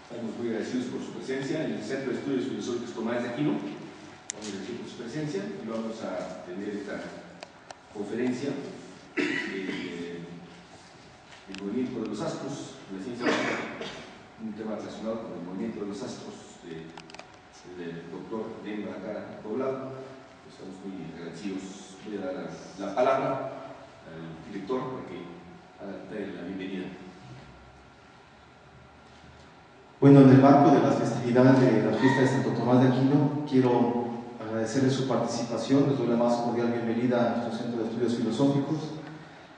Estamos muy agradecidos por su presencia en el Centro de Estudios Filosóficos Tomás de Aquino. Vamos a agradecer por su presencia y vamos a tener esta conferencia del movimiento de los astros, la ciencia básica, un tema relacionado con el movimiento de los astros del doctor Daniel Malacara Poblado. Estamos muy agradecidos. Voy a dar la palabra al director para que dé la bienvenida. Bueno, en el marco de las festividades de la fiesta de Santo Tomás de Aquino, quiero agradecerle su participación. Les doy la más cordial bienvenida a nuestro Centro de Estudios Filosóficos.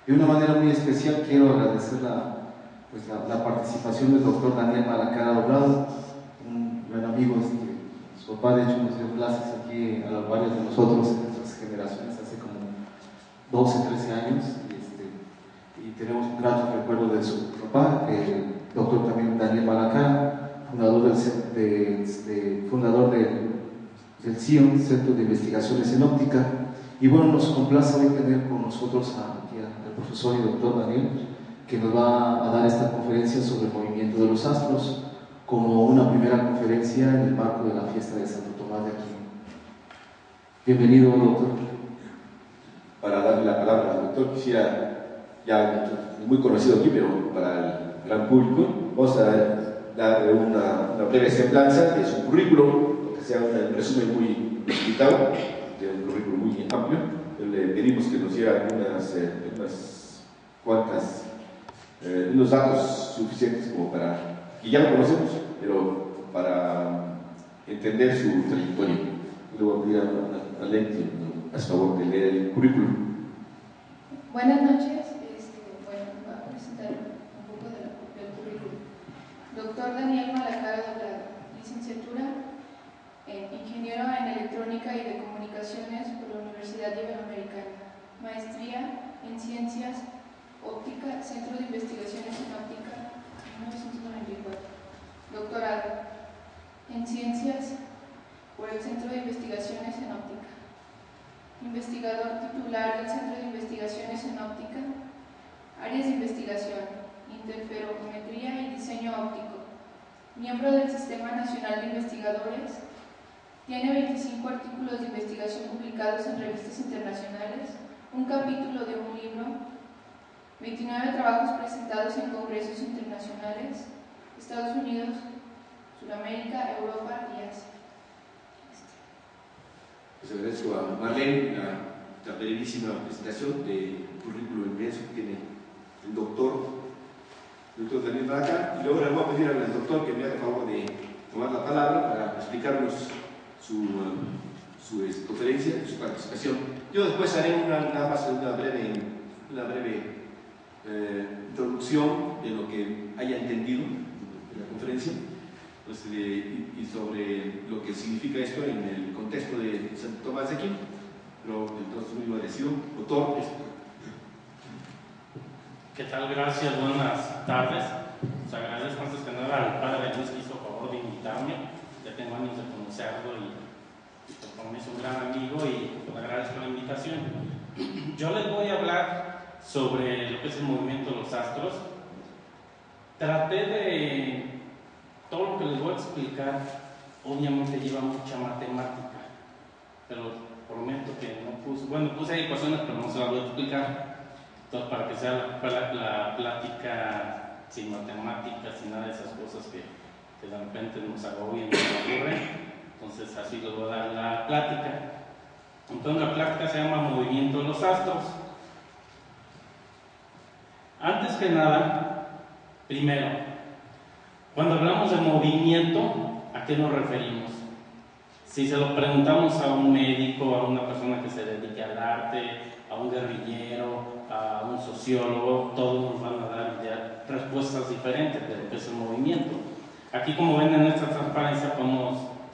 De una manera muy especial quiero agradecer la participación del doctor Daniel Malacara Poblado, un gran amigo. Su papá, de hecho, nos dio clases aquí a varios de nosotros en nuestras generaciones hace como 12, 13 años. Y tenemos un grato recuerdo de su papá, el doctor también Daniel Malacara, fundador del CION, Centro de Investigaciones en Óptica. Y bueno, nos complace hoy tener con nosotros al profesor y doctor Daniel, que nos va a dar esta conferencia sobre el movimiento de los astros, como una primera conferencia en el marco de la fiesta de Santo Tomás de Aquino. Bienvenido, doctor. Para darle la palabra al doctor, quisiera, ya muy conocido aquí, pero para el gran público, vamos a dar una breve semblanza de su currículum, que sea un resumen muy limitado, de un currículum muy amplio. Le pedimos que nos diera unos datos suficientes como para, que ya lo conocemos, pero para entender su trayectoria. Le voy a pedir a Lenti, a favor de leer el currículum. Buenas noches. Voy a presentar un poco del currículum. Doctor Daniel Malacara Poblado, licenciatura ingeniero en electrónica y de comunicaciones por la Universidad Iberoamericana, maestría en ciencias óptica, Centro de Investigaciones en Óptica, 1994, doctorado en ciencias por el Centro de Investigaciones en Óptica, investigador titular del Centro de Investigaciones en Óptica, áreas de investigación, interferometría y diseño óptico, miembro del Sistema Nacional de Investigadores. Tiene 25 artículos de investigación publicados en revistas internacionales, un capítulo de un libro, 29 trabajos presentados en congresos internacionales, Estados Unidos, Sudamérica, Europa y Asia. Pues agradezco a Marlene la brevísima presentación del currículum inmenso que tiene el doctor Daniel Malacara, y luego le voy a pedir al doctor que me haga el favor de tomar la palabra para explicarnos su conferencia, su participación. Yo después haré nada más una breve introducción de lo que haya entendido de la conferencia, pues, y sobre lo que significa esto en el contexto de Santo Tomás de Aquino. Pero entonces muy agradecido, doctor. ¿Qué tal? Gracias, buenas tardes. Les agradezco antes que nada al padre de Luz que hizo favor de invitarme. Ya tengo años de conocerlo y como es un gran amigo y le agradezco la invitación. Yo les voy a hablar sobre lo que es el movimiento de los astros. Traté de... Todo lo que les voy a explicar obviamente lleva mucha matemática, pero prometo que no puse... Bueno, puse ahí ecuaciones, pero no se las voy a explicar. Entonces, para que sea la plática sin matemáticas, sin nada de esas cosas que de repente nos agobian y nos aburren. Entonces así les voy a dar la plática. Entonces la plática se llama Movimiento de los Astros. Antes que nada, primero, cuando hablamos de movimiento, ¿a qué nos referimos? Si se lo preguntamos a un médico, a una persona que se dedique al arte, a un guerrillero, a un sociólogo, todos nos van a dar ya respuestas diferentes de lo que es el movimiento. Aquí, como ven en esta transparencia,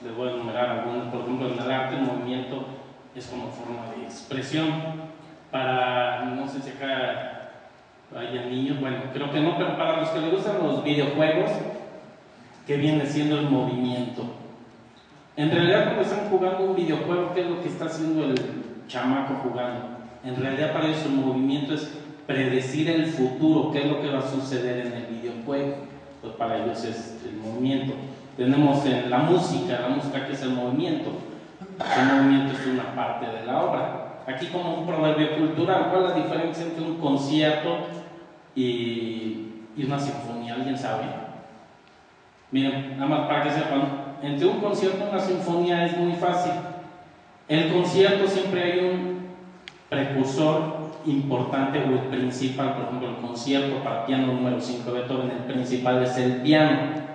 les voy a enumerar algunos. Por ejemplo, en el arte el movimiento es como forma de expresión. Para, no sé si acá haya niños, bueno, creo que no, pero para los que les gustan los videojuegos, ¿qué viene siendo el movimiento? En realidad, cuando están jugando un videojuego, ¿qué es lo que está haciendo el chamaco jugando? En realidad, para ellos el movimiento es predecir el futuro, qué es lo que va a suceder en el videojuego. pues para ellos es el movimiento. Tenemos en la música que es el movimiento. El movimiento es una parte de la obra. Aquí como un proverbio cultural, ¿cuál es la diferencia entre un concierto y una sinfonía? ¿Alguien sabe? Miren, nada más para que sepan, entre un concierto y una sinfonía es muy fácil. El concierto siempre hay un precursor importante o el principal. Por ejemplo, el concierto para piano número 5 de Beethoven, el principal es el piano.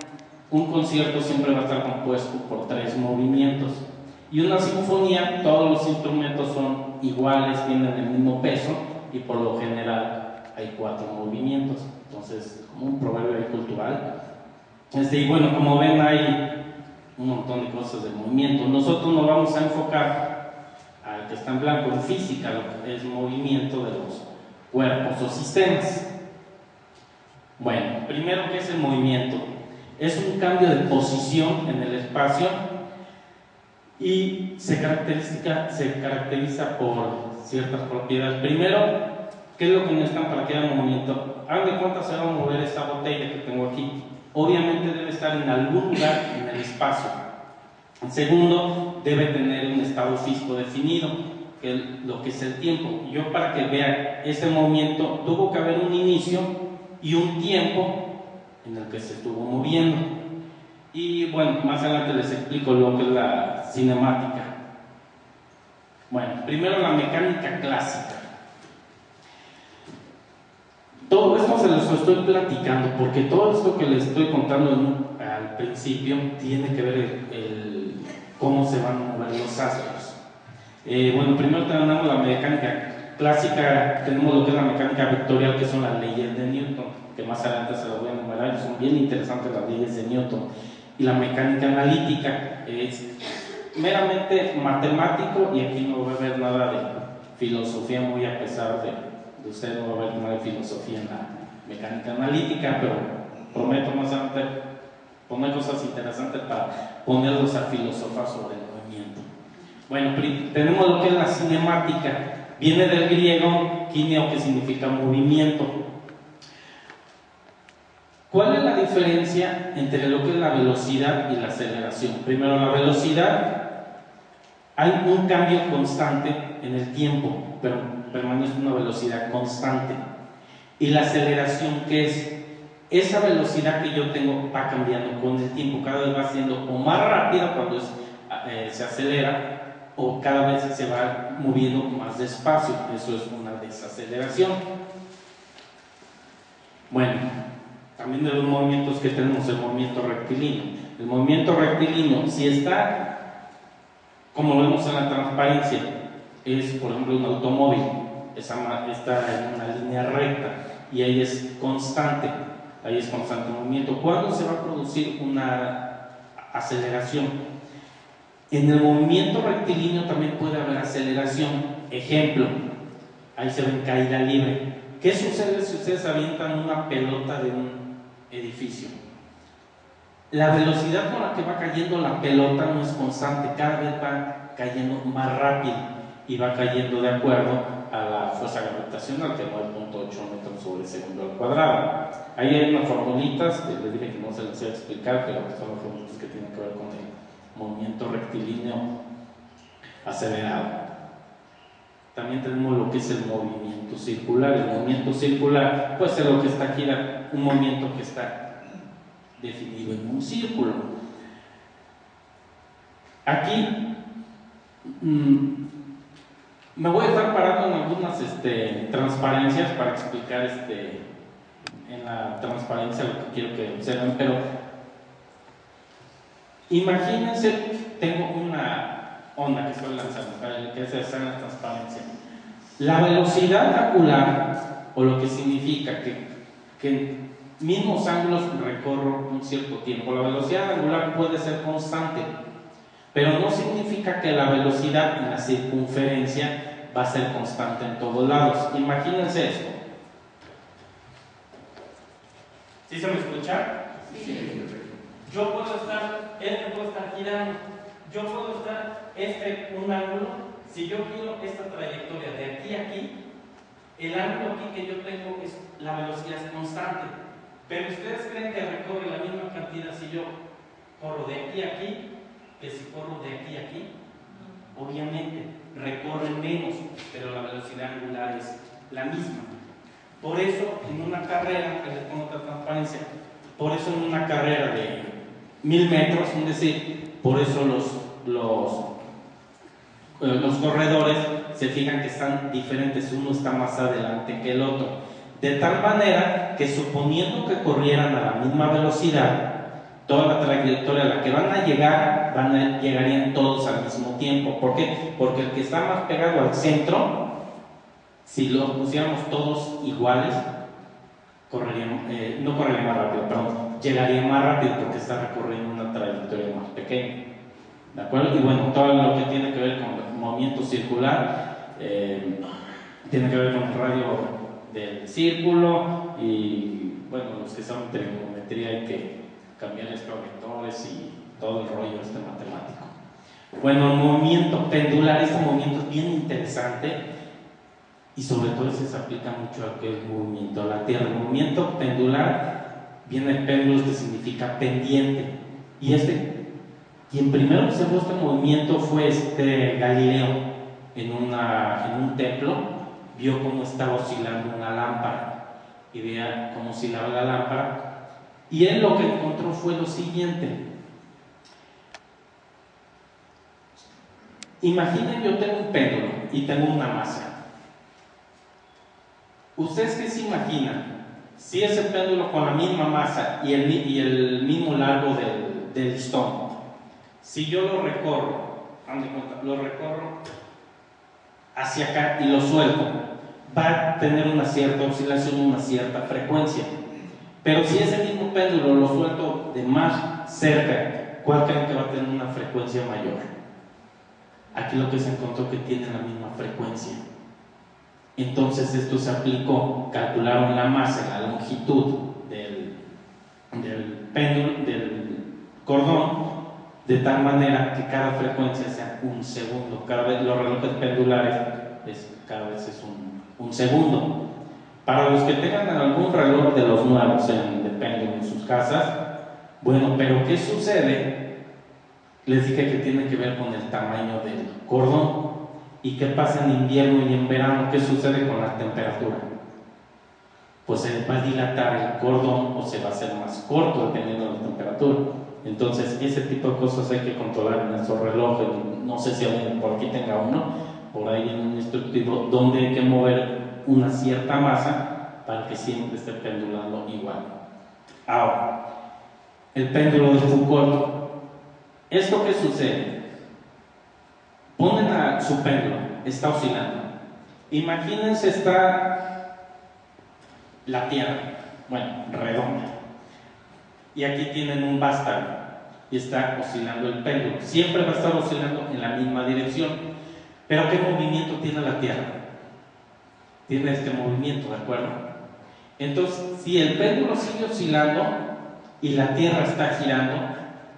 Un concierto siempre va a estar compuesto por 3 movimientos. Y una sinfonía, todos los instrumentos son iguales, tienen el mismo peso y por lo general hay 4 movimientos. Entonces, como un proverbio cultural. Y bueno, como ven, hay un montón de cosas de movimiento. Nosotros nos vamos a enfocar al que está en blanco, en física, lo que es movimiento de los cuerpos o sistemas. Bueno, primero, ¿qué es el movimiento? Es un cambio de posición en el espacio y se caracteriza por ciertas propiedades. Primero, ¿qué es lo que necesitan para que haya movimiento? Hagan de cuenta se va a mover esta botella que tengo aquí. Obviamente debe estar en algún lugar en el espacio. En segundo, debe tener un estado físico definido, que es lo que es el tiempo. Yo, para que vean este movimiento, tuvo que haber un inicio y un tiempo en el que se estuvo moviendo. Y bueno, más adelante les explico lo que es la cinemática. Bueno, primero la mecánica clásica. Todo esto se los estoy platicando porque todo esto que les estoy contando al principio tiene que ver cómo se van a mover los astros. Bueno, primero tenemos la mecánica clásica, tenemos lo que es la mecánica vectorial, que son las leyes de Newton, que más adelante se las voy a enumerar, son bien interesantes las leyes de Newton. Y la mecánica analítica es meramente matemático, y aquí no va a haber nada de filosofía, muy a pesar de ustedes, no va a haber nada de filosofía en la mecánica analítica, pero prometo más adelante poner cosas interesantes para ponerlos a filosofar sobre el movimiento. Bueno, tenemos lo que es la cinemática, viene del griego kineo, que significa movimiento. ¿Cuál es la diferencia entre lo que es la velocidad y la aceleración? Primero, la velocidad, hay un cambio constante en el tiempo, pero permanece una velocidad constante. Y la aceleración, ¿qué es? Esa velocidad que yo tengo va cambiando con el tiempo, cada vez va siendo o más rápida cuando se acelera, o cada vez se va moviendo más despacio. Eso es una desaceleración. Bueno, también de los movimientos que tenemos, el movimiento rectilíneo. El movimiento rectilíneo, si está, como lo vemos en la transparencia, es por ejemplo un automóvil, está en una línea recta y ahí es constante el movimiento. ¿Cuándo se va a producir una aceleración? En el movimiento rectilíneo también puede haber aceleración. Ejemplo, ahí se ve en caída libre. ¿Qué sucede si ustedes avientan una pelota de un edificio? La velocidad con la que va cayendo la pelota no es constante, cada vez va cayendo más rápido y va cayendo de acuerdo a la fuerza gravitacional, que es 9.8 metros sobre segundo al cuadrado. Ahí hay unas formulitas que les dije que no se las iba a explicar, pero son las formulitas que tienen que ver con el movimiento rectilíneo acelerado. También tenemos lo que es el movimiento circular. El movimiento circular puede ser lo que está aquí, un movimiento que está definido en un círculo. Aquí me voy a estar parando en algunas transparencias para explicar en la transparencia lo que quiero que observen, pero imagínense, tengo una onda que estoy lanzando, que está en la transparencia. La velocidad angular, o lo que significa que mismos ángulos recorro un cierto tiempo. La velocidad angular puede ser constante, pero no significa que la velocidad en la circunferencia va a ser constante en todos lados. Imagínense esto. ¿Sí se me escucha? Sí. Yo puedo estar girando. Yo puedo estar un ángulo. Si yo giro esta trayectoria de aquí a aquí, el ángulo aquí que yo tengo, la velocidad es constante. Pero ustedes creen que recorre la misma cantidad si yo corro de aquí a aquí que si corro de aquí a aquí. Obviamente recorre menos, pero la velocidad angular es la misma. Por eso en una carrera, que les pongo otra transparencia, por eso en una carrera de 1000 metros, es decir, por eso los corredores se fijan que están diferentes, uno está más adelante que el otro, de tal manera que suponiendo que corrieran a la misma velocidad, toda la trayectoria a la que llegarían todos al mismo tiempo. ¿Por qué? Porque el que está más pegado al centro, si los pusiéramos todos iguales, no correría más rápido, perdón, llegaría más rápido porque está recorriendo una trayectoria más pequeña. ¿De acuerdo? Y bueno, todo lo que tiene que ver con el movimiento circular tiene que ver con el radio del círculo y bueno, los que saben trigonometría hay que cambiarles vectores y todo el rollo matemático. Bueno, el movimiento pendular, este movimiento es bien interesante y sobre todo se aplica mucho a lo que es el movimiento a la Tierra. El movimiento pendular viene de péndulos, que significa pendiente, y quien primero observó este movimiento fue Galileo en un templo, vio cómo estaba oscilando una lámpara y veía cómo oscilaba la lámpara, y él lo que encontró fue lo siguiente. Imaginen, yo tengo un péndulo y tengo una masa. ¿Ustedes qué se imaginan? Si ese péndulo con la misma masa y el mismo largo del listón, si yo lo recorro hacia acá y lo suelto, va a tener una cierta oscilación, una cierta frecuencia. Pero si ese mismo péndulo lo suelto de más cerca, ¿cuál creen que va a tener una frecuencia mayor? Aquí lo que se encontró que tiene la misma frecuencia. Entonces esto se aplicó, calcularon la masa, la longitud del péndulo, del cordón, de tal manera que cada frecuencia sea un segundo. Cada vez los relojes pendulares cada vez es un segundo. Para los que tengan algún reloj de los nuevos de péndulo en sus casas, bueno, pero ¿qué sucede? Les dije que tiene que ver con el tamaño del cordón. ¿Y qué pasa en invierno y en verano? ¿Qué sucede con la temperatura? Pues se va a dilatar el cordón o se va a hacer más corto dependiendo de la temperatura. Entonces, ese tipo de cosas hay que controlar en nuestro reloj. No sé si alguien por aquí tenga uno, por ahí en un instructivo, donde hay que mover una cierta masa para que siempre esté pendulando igual. Ahora, el péndulo de Foucault. ¿Esto qué sucede? Ponen a su péndulo, está oscilando. Imagínense, está la Tierra, bueno, redonda, y aquí tienen un vástago y está oscilando el péndulo. Siempre va a estar oscilando en la misma dirección. Pero ¿qué movimiento tiene la Tierra? Tiene este movimiento, ¿de acuerdo? Entonces, si el péndulo sigue oscilando y la Tierra está girando,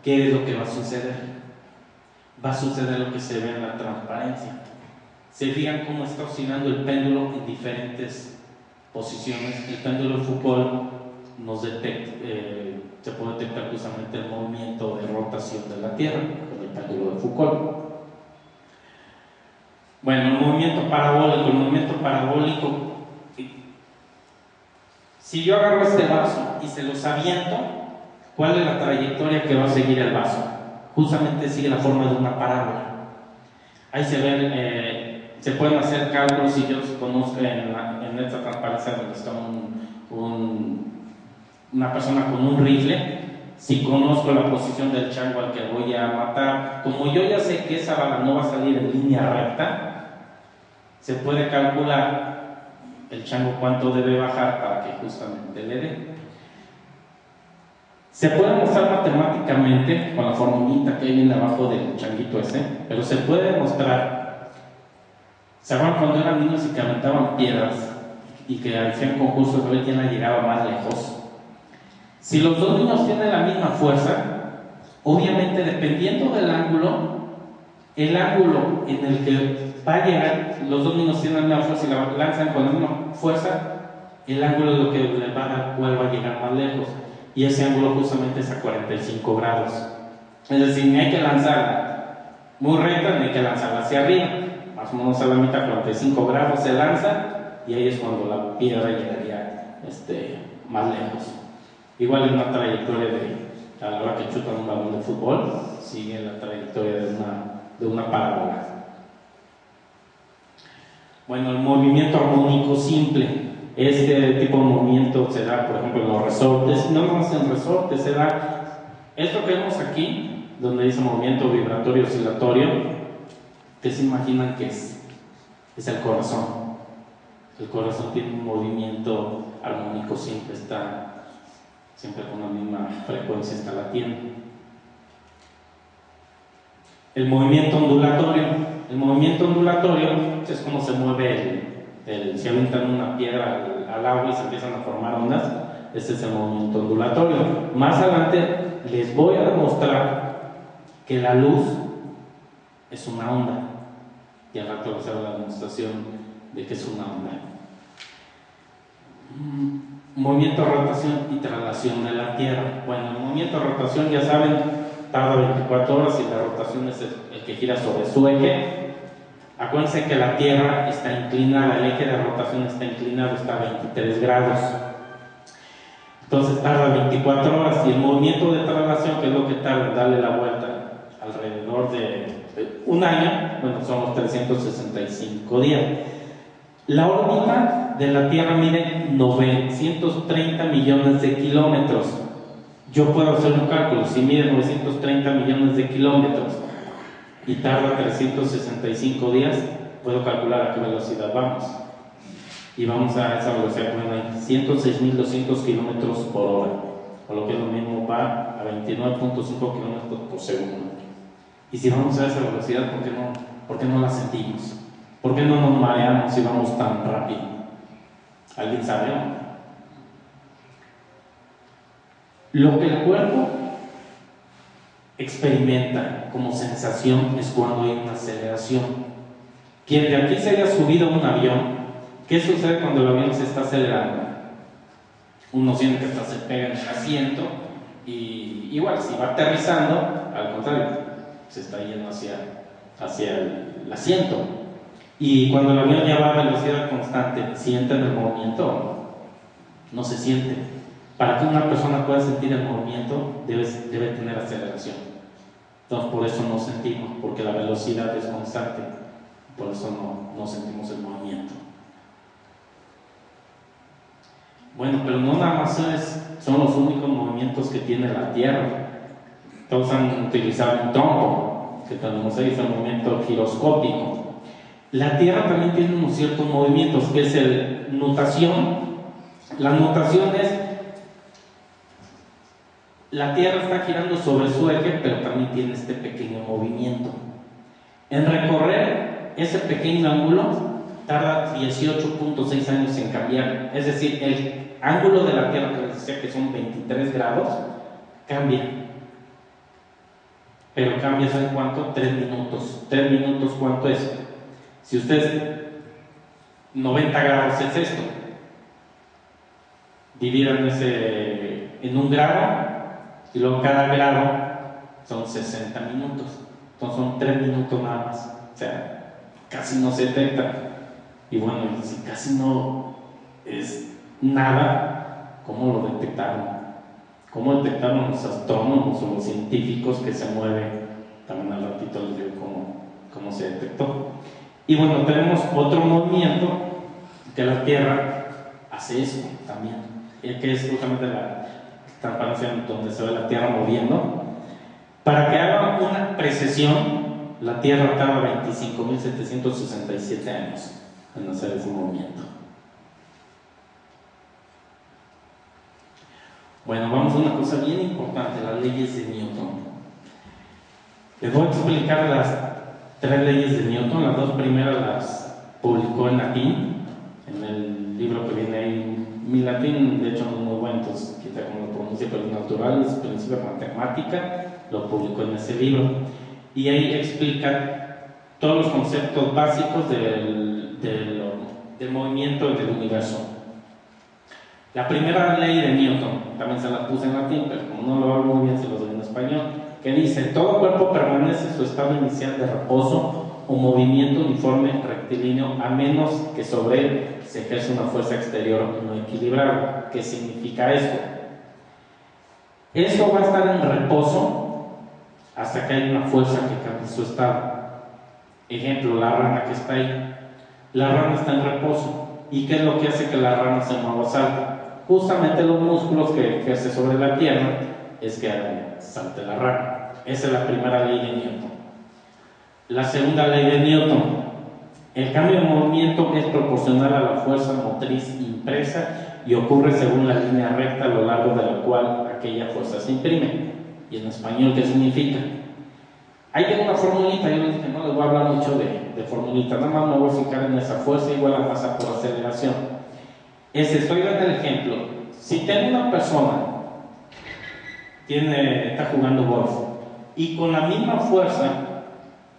¿qué es lo que va a suceder? Va a suceder lo que se ve en la transparencia. Se fijan cómo está oscilando el péndulo en diferentes posiciones. El péndulo de Foucault nos detecta, se puede detectar justamente el movimiento de rotación de la Tierra con el péndulo de Foucault. Bueno, el movimiento parabólico, si yo agarro este vaso y se los aviento, ¿cuál es la trayectoria que va a seguir el vaso? Justamente sigue la forma de una parábola. Ahí se ven, se pueden hacer cálculos. Si yo conozco en esta transparencia donde está una persona con un rifle, si conozco la posición del chango al que voy a matar, como yo ya sé que esa bala no va a salir en línea recta, se puede calcular el chango cuánto debe bajar para que justamente le dé. Se puede mostrar matemáticamente con la formulita que viene abajo del changuito ese, pero se puede demostrar. ¿Se acuerdan cuando eran niños y que aventaban piedras y que hacían concursos de ver quién la llegaba más lejos? Si los dos niños tienen la misma fuerza, obviamente dependiendo del ángulo, el ángulo en el que va a llegar, los dos niños tienen la misma fuerza y la lanzan con la misma fuerza, el ángulo es lo que le va a dar cuál va a llegar más lejos, y ese ángulo justamente es a 45 grados. Es decir, ni hay que lanzarla muy recta, ni hay que lanzarla hacia arriba, más o menos a la mitad, 45 grados se lanza, y ahí es cuando la piedra llegaría más lejos. Igual en una trayectoria a la hora que chutan un balón de fútbol, sigue la trayectoria de una parábola. Bueno, el movimiento armónico simple. Este tipo de movimiento se da, por ejemplo, en los resortes. No más en resortes, se da esto que vemos aquí, donde dice movimiento vibratorio oscilatorio. ¿Qué se imaginan que es? Es el corazón. El corazón tiene un movimiento armónico simple, está siempre con la misma frecuencia, está latiendo. El movimiento ondulatorio. El movimiento ondulatorio es como se mueve si avientan una piedra al agua y se empiezan a formar ondas. Este es el movimiento ondulatorio. Más adelante les voy a demostrar que la luz es una onda, y al rato les hago la demostración de que es una onda. Movimiento de rotación y traslación de la Tierra. Bueno, el movimiento de rotación, ya saben, tarda 24 horas y la rotación es el que gira sobre su eje. Acuérdense que la Tierra está inclinada, el eje de rotación está inclinado, está a 23 grados. Entonces tarda 24 horas, y el movimiento de traslación, que es lo que tarda en darle la vuelta alrededor de un año, bueno, son los 365 días. La órbita de la Tierra mide 930 millones de kilómetros. Yo puedo hacer un cálculo, si mide 930 millones de kilómetros y tarda 365 días, puedo calcular a qué velocidad vamos. Y vamos a esa velocidad que ven ahí, 106.200 kilómetros por hora, o lo que es lo mismo, va a 29.5 kilómetros por segundo. Y si vamos a esa velocidad, ¿por qué no la sentimos? ¿Por qué no nos mareamos si vamos tan rápido? ¿Alguien sabe? Lo que el cuerpo experimenta como sensación es cuando hay una aceleración. Quien de aquí se haya subido a un avión, ¿qué sucede cuando el avión se está acelerando? Uno siente que hasta se pega en el asiento, y igual si va aterrizando, al contrario, se está yendo hacia el asiento. Y cuando el avión ya va a velocidad constante, ¿sienten el movimiento? No se siente. Para que una persona pueda sentir el movimiento, debe tener aceleración. Entonces, por eso no sentimos, porque la velocidad es constante. Por eso no sentimos el movimiento. Bueno, pero no nada más son los únicos movimientos que tiene la Tierra. Todos han utilizado un trompo, que tenemos ahí, es el movimiento giroscópico. La Tierra también tiene unos ciertos movimientos, que es el nutación. La nutación es: la Tierra está girando sobre su eje, pero también tiene este pequeño movimiento. En recorrer ese pequeño ángulo tarda 18.6 años en cambiar. Es decir, el ángulo de la Tierra, que les decía que son 23 grados, cambia. Pero cambia, ¿saben cuánto? 3 minutos. 3 minutos, ¿cuánto es? Si ustedes 90 grados es esto, dividan ese en un grado, y luego cada grado son 60 minutos. Entonces son 3 minutos nada más. O sea, casi no se detecta. Y bueno, si casi no es nada, ¿cómo lo detectaron? ¿Cómo detectaron los astrónomos o los científicos que se mueven? También al ratito les digo cómo se detectó. Y bueno, tenemos otro movimiento que la Tierra hace eso también, que es justamente la transparencia donde se ve la Tierra moviendo. Para que haga una precesión, la Tierra tarda 25.767 años en hacer ese movimiento. Bueno, vamos a una cosa bien importante, las leyes de Newton. Les voy a explicar las 3 leyes de Newton. Las 2 primeras las publicó en latín, en el libro que viene ahí. Mi latín, de hecho, no es muy bueno, entonces quizá como lo pronuncie, pero es natural, es principio de matemática, lo publicó en ese libro. Y ahí explica todos los conceptos básicos del movimiento del universo. La primera ley de Newton, también se la puse en latín, pero como no lo hablo muy bien, se lo doy en español, que dice: todo cuerpo permanece en su estado inicial de reposo o movimiento uniforme rectilíneo, a menos que sobre él se ejerce una fuerza exterior no equilibrada. ¿Qué significa esto? Esto va a estar en reposo hasta que haya una fuerza que cambie su estado. Ejemplo, la rana que está ahí. La rana está en reposo. ¿Y qué es lo que hace que la rana se mueva o salte? Justamente los músculos que ejerce sobre la pierna es que salte la rana. Esa es la primera ley de Newton. La segunda ley de Newton: el cambio de movimiento es proporcional a la fuerza motriz impresa y ocurre según la línea recta a lo largo de la cual aquella fuerza se imprime. ¿Y en español qué significa? Ahí tengo una formulita. Yo les dije, no les voy a hablar mucho de formulita, nada más me voy a fijar en esa fuerza igual a masa por aceleración. Estoy dando el ejemplo. Si tengo una persona está jugando golf y con la misma fuerza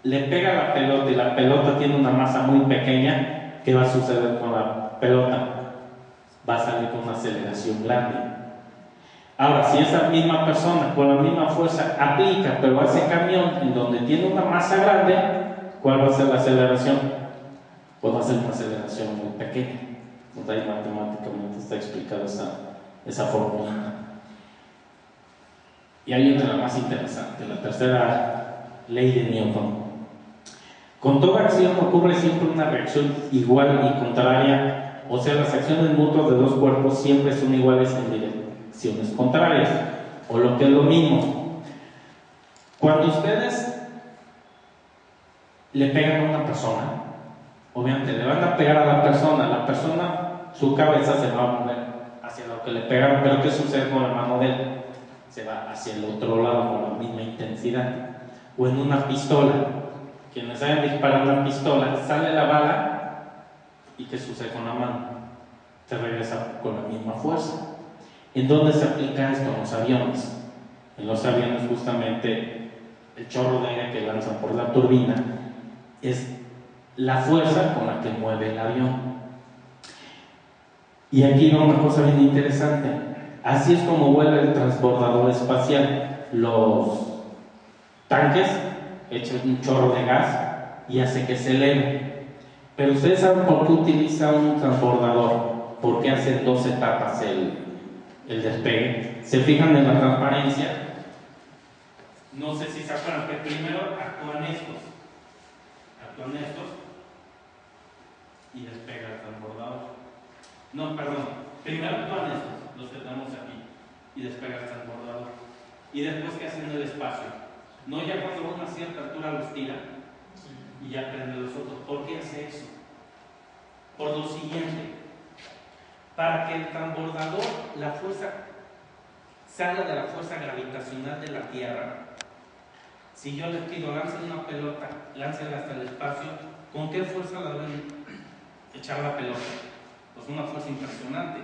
le pega la pelota y la pelota tiene una masa muy pequeña, ¿qué va a suceder con la pelota? Va a salir con una aceleración grande. Ahora, si esa misma persona con la misma fuerza aplica, pero hace camión en donde tiene una masa grande, ¿cuál va a ser la aceleración? Pues va a ser una aceleración muy pequeña. Pues ahí matemáticamente está explicada esa fórmula. Y hay otra, la más interesante, la tercera ley de Newton. Con toda acción ocurre siempre una reacción igual y contraria, o sea, las acciones mutuas de dos cuerpos siempre son iguales en direcciones contrarias, o lo que es lo mismo. Cuando ustedes le pegan a una persona, obviamente le van a pegar a la persona, su cabeza se va a mover hacia lo que le pegaron, pero ¿qué sucede con la mano de él? Se va hacia el otro lado con la misma intensidad. O en una pistola, quienes hayan disparado una pistola, sale la bala y ¿qué sucede con la mano? Se regresa con la misma fuerza. ¿En dónde se aplica esto? En los aviones. En los aviones, justamente, el chorro de aire que lanzan por la turbina es la fuerza con la que mueve el avión. Y aquí va una cosa bien interesante. Así es como vuela el transbordador espacial. Los tanques echan un chorro de gas y hace que se eleve. Pero ustedes saben por qué utiliza un transbordador, por qué hace 2 etapas el despegue. Se fijan en la transparencia. No sé si se acuerdan que primero actúan estos y despega el transbordador. No, perdón. Primero actúan estos, los que tenemos aquí, y despega el transbordador. Y después, ¿qué hacen en el espacio? No, ya cuando a una cierta altura los tira y ya prende los otros. ¿Por qué hace eso? Por lo siguiente: para que el transbordador, la fuerza, salga de la fuerza gravitacional de la Tierra. Si yo les pido, lancen una pelota, láncenla hasta el espacio, ¿con qué fuerza la deben echar la pelota? Pues una fuerza impresionante.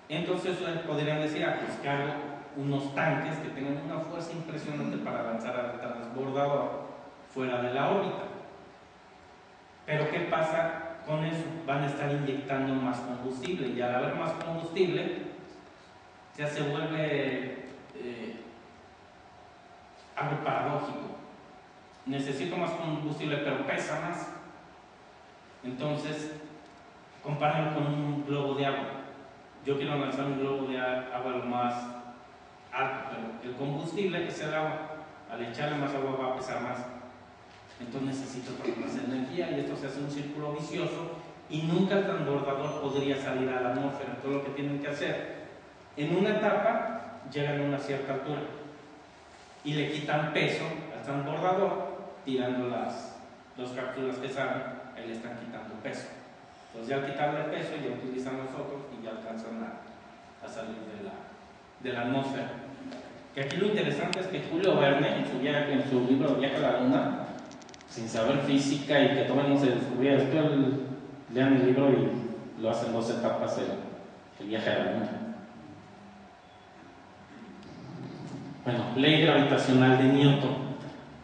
Entonces podrían decir, pues que hago unos tanques que tengan una fuerza impresionante para lanzar al transbordador fuera de la órbita. Pero ¿qué pasa con eso? Van a estar inyectando más combustible, y al haber más combustible ya se vuelve algo paradójico. Necesito más combustible, pero pesa más. Entonces, compárenlo con un globo de agua. Yo quiero lanzar un globo de agua lo más alto, pero el combustible es el agua. Al echarle más agua va a pesar más. Entonces necesito más energía, y esto se hace un círculo vicioso, y nunca el transbordador podría salir a la atmósfera. Entonces lo que tienen que hacer, en una etapa llegan a una cierta altura y le quitan peso al transbordador, tirando las cápsulas que salen, ahí le están quitando peso. Entonces ya al quitarle peso ya utilizan los otros y ya alcanzan a salir de la atmósfera. Que aquí lo interesante es que Julio Verne, en su libro Viaje a la Luna, sin saber física y que todavía no se descubría esto, lean el libro y lo hacen 2 etapas el viaje a la Luna. Bueno, ley gravitacional de Newton.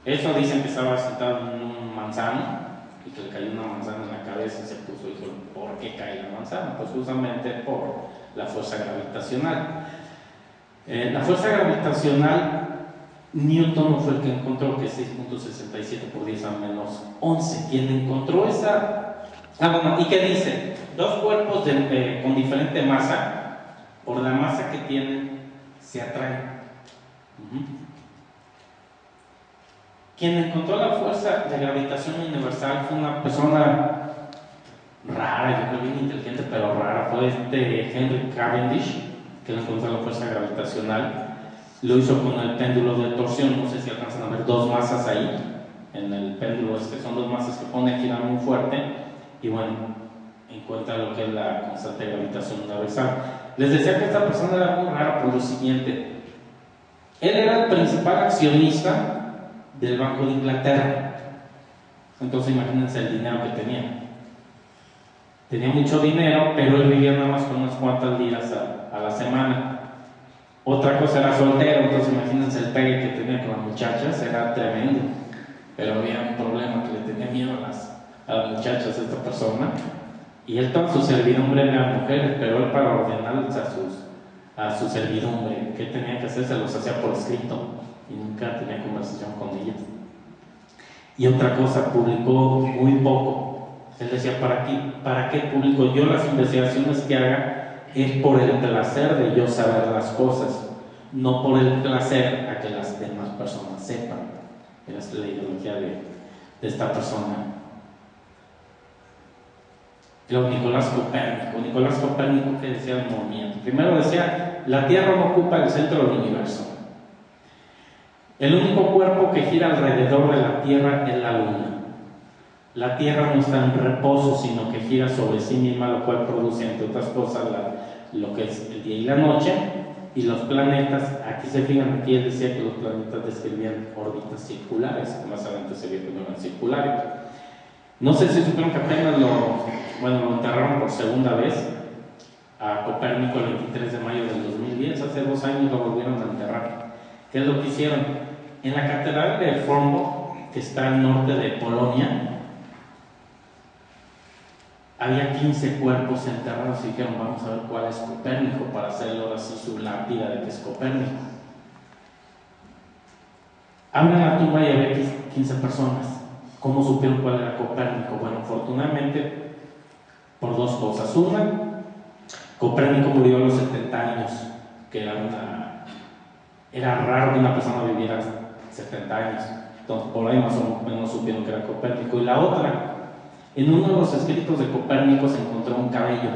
Eso dicen que estaba sentado en un manzano, y que le cayó una manzana en la cabeza y se puso y dijo, ¿por qué cae la manzana? Pues justamente por la fuerza gravitacional. La fuerza gravitacional, Newton no fue el que encontró, que es 6.67 por 10 a menos 11. Quien encontró esa... bueno, ¿y qué dice? Dos cuerpos con diferente masa, por la masa que tienen, se atraen. Quien encontró la fuerza de gravitación universal fue una persona rara, yo creo bien inteligente, pero rara. Fue Henry Cavendish, que encontró la fuerza gravitacional. Lo hizo con el péndulo de torsión. No sé si alcanzan a ver dos masas ahí en el péndulo. Son dos masas que pone a girar muy fuerte y bueno, encuentra lo que es la constante de gravitación universal. Les decía que esta persona era muy rara por lo siguiente. Él era el principal accionista del Banco de Inglaterra. Entonces imagínense el dinero que tenía. Tenía mucho dinero, pero él vivía nada más con unas cuantas liras a la semana. Otra cosa, era soltero, entonces imagínense el pegue que tenía con las muchachas, era tremendo. Pero había un problema, que le tenía miedo a las muchachas, esta persona. Y él, toda su servidumbre eran mujeres, pero él, para ordenarles a su servidumbre qué tenía que hacer, se los hacía por escrito y nunca tenía conversación con ellas. Y otra cosa, publicó muy poco. Él decía, ¿para qué publico? Yo las investigaciones que haga es por el placer de yo saber las cosas, no por el placer a que las demás personas sepan. Era la ideología de esta persona. Luego Nicolás Copérnico, que decía el movimiento. Primero decía, la Tierra no ocupa el centro del universo. El único cuerpo que gira alrededor de la Tierra es la Luna. La Tierra no está en reposo, sino que gira sobre sí misma, lo cual produce, entre otras cosas, lo que es el día y la noche. Y los planetas, aquí se fijan, aquí él decía que los planetas describían órbitas circulares, más adelante se vio que no eran circulares. No sé si supieron que apenas lo enterraron por segunda vez a Copérnico el 23 de mayo del 2010, hace 2 años lo volvieron a enterrar. ¿Qué es lo que hicieron? En la catedral de Frombo, que está al norte de Polonia, había 15 cuerpos enterrados y dijeron, vamos a ver cuál es Copérnico para hacerlo ahora sí su lápida de que es Copérnico. Abren la tumba y había 15 personas. ¿Cómo supieron cuál era Copérnico? Bueno, afortunadamente por dos cosas. Una, Copérnico murió a los 70 años, que era raro que una persona viviera 70 años. Entonces por ahí más o menos supieron que era Copérnico. Y la otra, en uno de los escritos de Copérnico se encontró un cabello.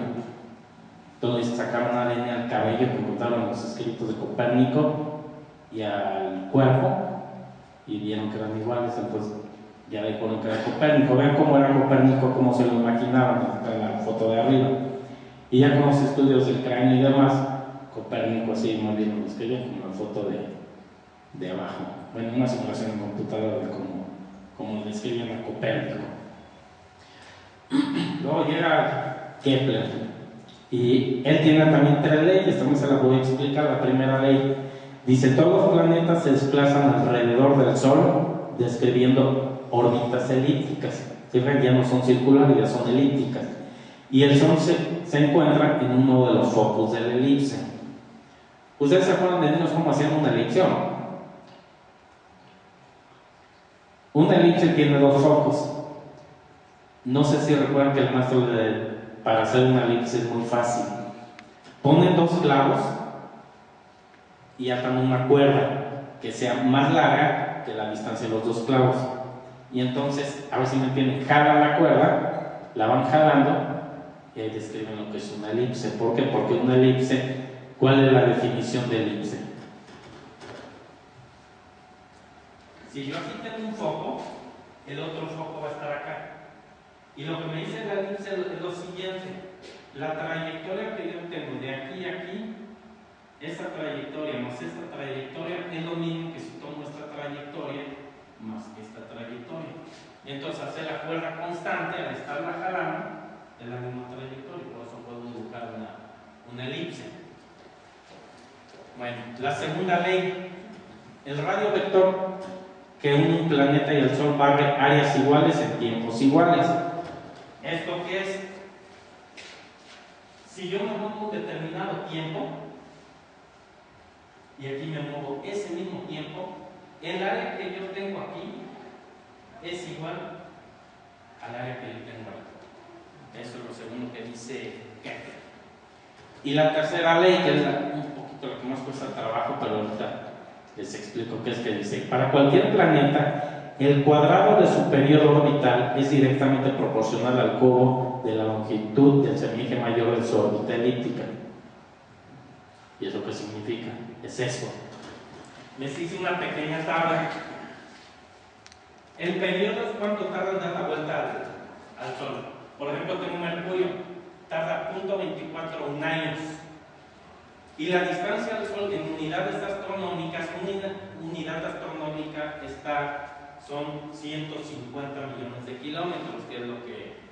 Entonces sacaron ADN al cabello que encontraron en los escritos de Copérnico y al cuerpo y vieron que eran iguales. Entonces ya dijeron que era Copérnico. Vean cómo era Copérnico, cómo se lo imaginaban en la foto de arriba. Y ya con los estudios del cráneo y demás, Copérnico así más bien lo describían como la foto de abajo. Bueno, una simulación en computadora de cómo describían a Copérnico. Luego llega Kepler y él tiene también 3 leyes, también se las voy a explicar. La primera ley dice, todos los planetas se desplazan alrededor del Sol describiendo órbitas elípticas. Fíjense, ya no son circulares, ya son elípticas. Y el Sol se encuentra en uno de los focos de la elipse. ¿Ustedes se acuerdan de niños cómo hacían una elipse o no? Una elipse tiene 2 focos. No sé si recuerdan que el maestro para hacer una elipse es muy fácil. Ponen 2 clavos y atan una cuerda que sea más larga que la distancia de los 2 clavos. Y entonces, a ver si me entienden, jalan la cuerda, la van jalando y ahí describen lo que es una elipse. ¿Por qué? Porque una elipse, ¿cuál es la definición de elipse? Si yo aquí tengo un foco, el otro foco va a estar acá. Y lo que me dice la elipse es lo siguiente: la trayectoria que yo tengo de aquí a aquí, esta trayectoria más esta trayectoria es lo mismo que si tomo esta trayectoria más esta trayectoria. Entonces, hacer la cuerda constante al estarla jalando es la misma trayectoria, por eso puedo dibujar una elipse. Bueno, la segunda ley, el radio vector que un planeta y el Sol barre áreas iguales en tiempos iguales. ¿Esto qué es? Si yo me muevo un determinado tiempo, y aquí me muevo ese mismo tiempo, el área que yo tengo aquí es igual al área que yo tengo aquí. Eso es lo segundo que dice Kepler. Y la tercera ley, que es un poquito lo que más cuesta trabajo, pero ahorita les explico qué es que dice. Para cualquier planeta, el cuadrado de su periodo orbital es directamente proporcional al cubo de la longitud del semieje mayor de su órbita elíptica. ¿Y eso qué significa? Es eso. Les hice una pequeña tabla. El periodo es cuánto tarda en dar la vuelta al Sol. Por ejemplo, tengo Mercurio, tarda 0.24 años. Y la distancia al Sol en unidades astronómicas, una unidad astronómica son 150 millones de kilómetros, que es lo que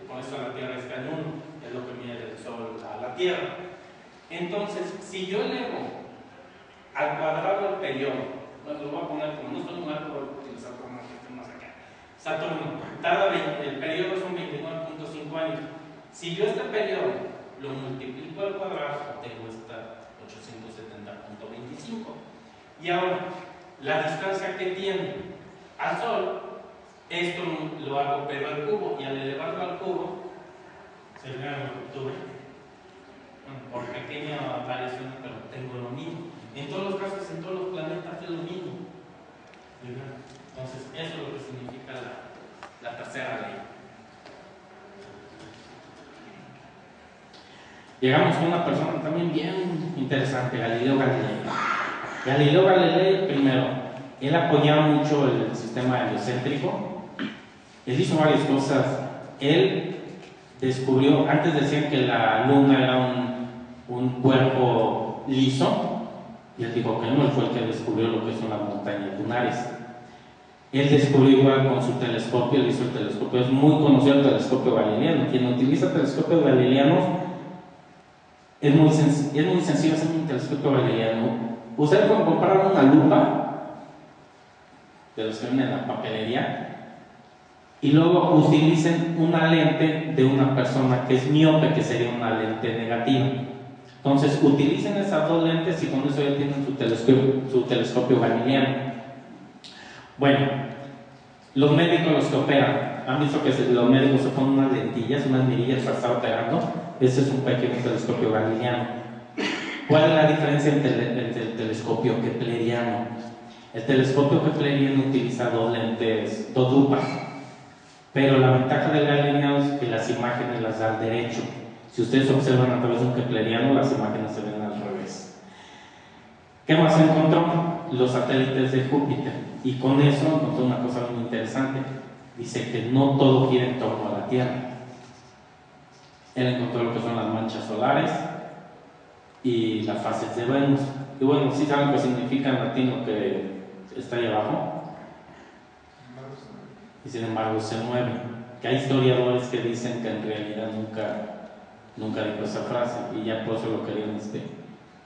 por eso la Tierra está en 1, es lo que mide del Sol a la Tierra. Entonces, si yo elevo al cuadrado el periodo, lo voy a poner como no soy un árbol, voy a utilizar como que esté más acá. Saturno, el periodo son 29.5 años. Si yo este periodo lo multiplico al cuadrado, obtengo esta 870.25. Y ahora, la distancia que tiene al Sol, esto lo hago pero al cubo, y al elevarlo al cubo, se ve lo que obtuve. Por pequeña variación, pero tengo lo mismo. En todos los casos, en todos los planetas es lo mismo. Entonces, eso es lo que significa la tercera ley. Llegamos a una persona también bien interesante, Galileo Galilei. Galileo Galilei, primero, él apoyaba mucho el sistema heliocéntrico. Él hizo varias cosas. Él descubrió, antes decían que la Luna era un cuerpo liso, y él dijo que no, él fue el que descubrió lo que son las montañas lunares. Él descubrió igual con su telescopio, él hizo el telescopio, es muy conocido el telescopio galileano. Quien utiliza telescopios galileanos es muy sencillo hacer un telescopio galileano. Ustedes pueden comprar una lupa de los que venden en la papelería y luego utilicen una lente de una persona que es miope, que sería una lente negativa. Entonces utilicen esas dos lentes y con eso ya tienen su telescopio galileano. Bueno, los médicos los que operan, han visto que los médicos se ponen unas lentillas, unas mirillas para estar operando. Ese es un pequeño telescopio galileano. ¿Cuál es la diferencia entre el telescopio kepleriano? El telescopio kepleriano utiliza dos lentes, dos lupas, pero la ventaja del galileano es que las imágenes las da al derecho. Si ustedes observan a través de un kepleriano, las imágenes se ven al revés. ¿Qué más encontró? Los satélites de Júpiter. Y con eso encontró una cosa muy interesante. Dice que no todo gira en torno a la Tierra. Él encontró lo que son las manchas solares y las fases de Venus. Y bueno, ¿sí saben qué significa en latín lo que está ahí abajo? Y sin embargo se mueve. Que hay historiadores que dicen que en realidad nunca dijo esa frase y ya por eso lo querían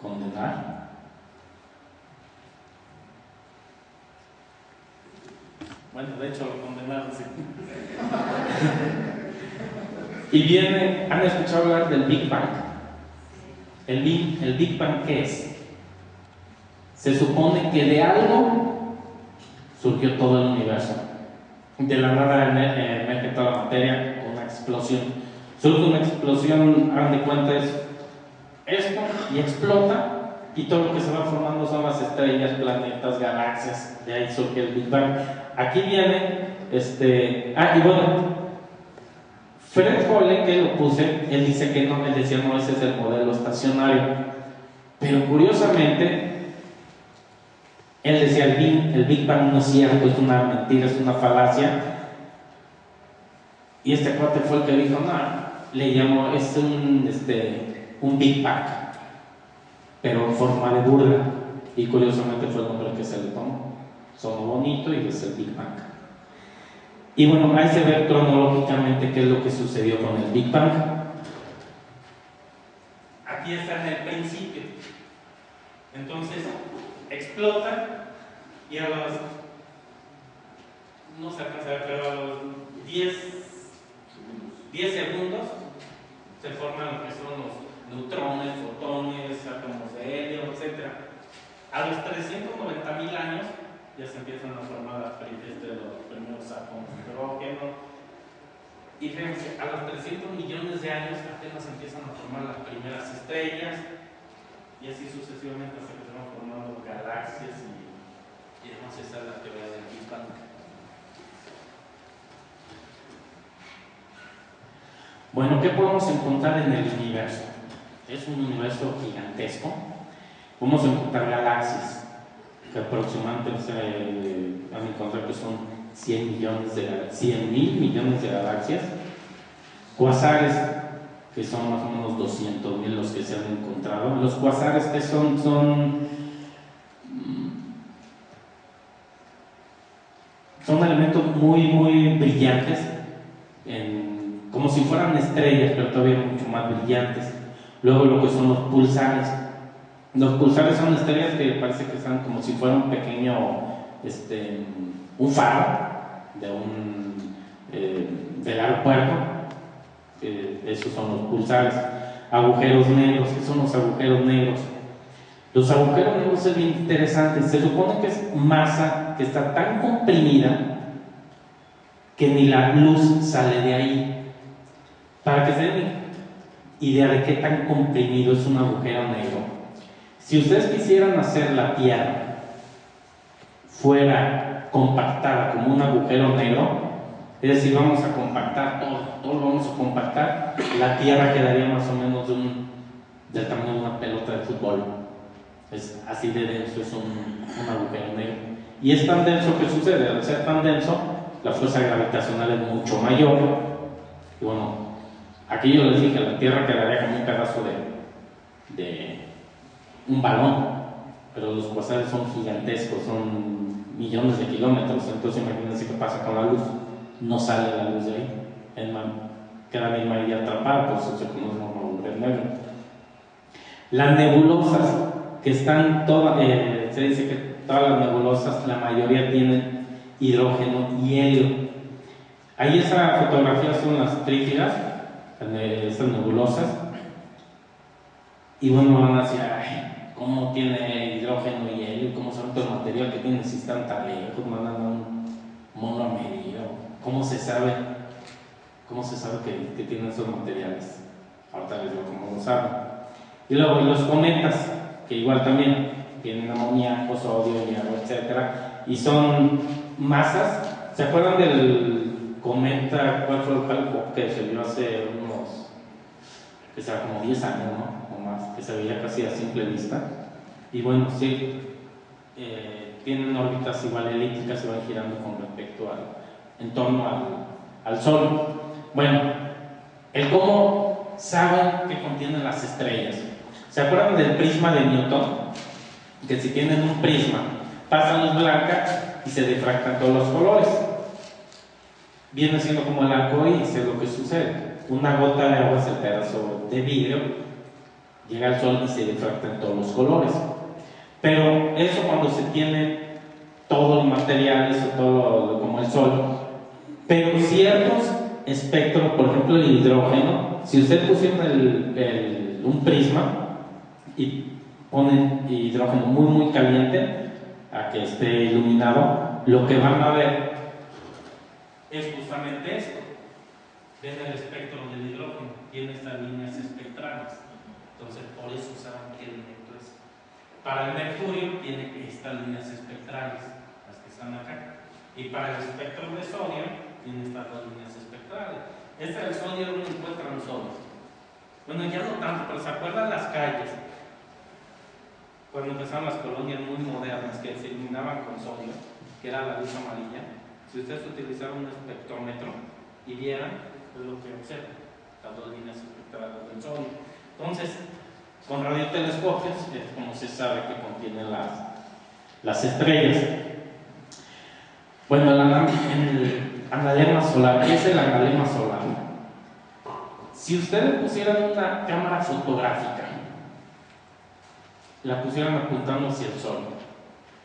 condenar. Bueno, de hecho lo condenaron, sí. Y viene, ¿han escuchado hablar del Big Bang? El Big Bang, ¿qué es? Se supone que de algo surgió todo el universo. De la nada emerge toda la materia con una explosión. Solo una explosión, hagan de cuenta, es esto y explota, y todo lo que se va formando son las estrellas, planetas, galaxias. De ahí surge el Big Bang. Aquí viene, y bueno, Fred Hoyle, que lo puse, él dice que no, él decía no, ese es el modelo estacionario. Pero curiosamente, él decía el Big Bang no es cierto, es una mentira, es una falacia. Y este cuate fue el que dijo, no, le llamó, es un Big Bang, pero en forma de burla. Y curiosamente fue el nombre que se le tomó. Sonó bonito y es el Big Bang. Y bueno, ahí se ve cronológicamente qué es lo que sucedió con el Big Bang. Aquí está en el principio. Entonces, explota y a los no se alcanza a ver, pero a los 10 segundos se forman lo que son los neutrones, fotones, átomos de helio, etc. A los 390.000 años ya se empiezan a formar los primeros átomos de hidrógeno. Y fíjense, a los 300 millones de años apenas empiezan a formar las primeras estrellas, y así sucesivamente hasta que se van formando galaxias y además esa es la teoría del Big Bang. Bueno, ¿qué podemos encontrar en el universo? Es un universo gigantesco. Podemos encontrar galaxias que aproximadamente han encontrado que son 100.000 millones de galaxias, cuasares, que son más o menos 200.000 los que se han encontrado. Los cuasares que son elementos muy brillantes, como si fueran estrellas, pero todavía mucho más brillantes. Luego lo que son los pulsares. Los pulsares son estrellas que parece que están como si fuera un pequeño un faro del aeropuerto. Esos son los pulsares. Agujeros negros. ¿Qué son los agujeros negros? Los agujeros negros es bien interesante. Se supone que es masa que está tan comprimida que ni la luz sale de ahí. Para que se den idea de qué tan comprimido es un agujero negro, si ustedes quisieran hacer la Tierra fuera compactada como un agujero negro, es decir, vamos a compactar todo lo vamos a compactar, la Tierra quedaría más o menos del tamaño de una pelota de fútbol. Es así de denso, es un agujero negro. Y es tan denso que sucede, al ser tan denso, la fuerza gravitacional es mucho mayor. Y bueno, aquí yo les dije, la Tierra quedaría como un pedazo de un balón, pero los cuasares son gigantescos, son millones de kilómetros. Entonces imagínense qué pasa con la luz. No sale la luz de ahí, queda bien ahí atrapada, por eso se conoce como agujero negro. Las nebulosas, que están todas, se dice que todas las nebulosas, la mayoría tienen hidrógeno y helio. Ahí esa fotografía son las trífidas, estas nebulosas, y bueno, van a decir, ay, ¿cómo tiene hidrógeno y helio? ¿Cómo son todo el material que tienen si están tan lejos? Mandan un mono a medir. ¿Cómo se sabe que tienen esos materiales? Ahorita les digo cómo lo saben. Y luego los cometas, que igual también tienen amoníaco, sodio, hierro, etc. Y son masas. ¿Se acuerdan del cometa? ¿Cuál fue el cálculo que se vio hace unos, que será como 10 años, ¿no? O más, que se veía casi a simple vista? Y bueno, sí, tienen órbitas igual elípticas, se van girando con respecto en torno al Sol. Bueno, el cómo saben que contienen las estrellas. ¿Se acuerdan del prisma de Newton? Que si tienen un prisma, pasa luz blanca y se difractan todos los colores. Viene siendo como el arcoíris, es lo que sucede. Una gota de agua es el pedazo de vidrio, llega al sol y se difractan todos los colores. Pero eso cuando se tiene todos los materiales o todo como el sol. Pero ciertos espectros, por ejemplo el hidrógeno, si usted pusiera un prisma y ponen hidrógeno muy caliente a que esté iluminado, lo que van a ver es justamente esto. Ven el espectro del hidrógeno, tiene estas líneas espectrales. Entonces por eso saben qué elemento es. Para el mercurio tiene estas líneas espectrales, las que están acá. Y para el espectro de sodio tiene estas dos líneas espectrales. Este del sodio no encuentran sodio. Bueno, ya no tanto, pero ¿se acuerdan las calles? Cuando empezaron las colonias muy modernas que se iluminaban con sodio, que era la luz amarilla. Si ustedes utilizaran un espectrómetro y vieran, es lo que observan, las dos líneas espectrales del sodio. Entonces, con radiotelescopios es como se sabe que contienen las estrellas. Bueno, el analema solar. ¿Qué es el analema solar? Si ustedes pusieran una cámara fotográfica, la pusieran apuntando hacia el sol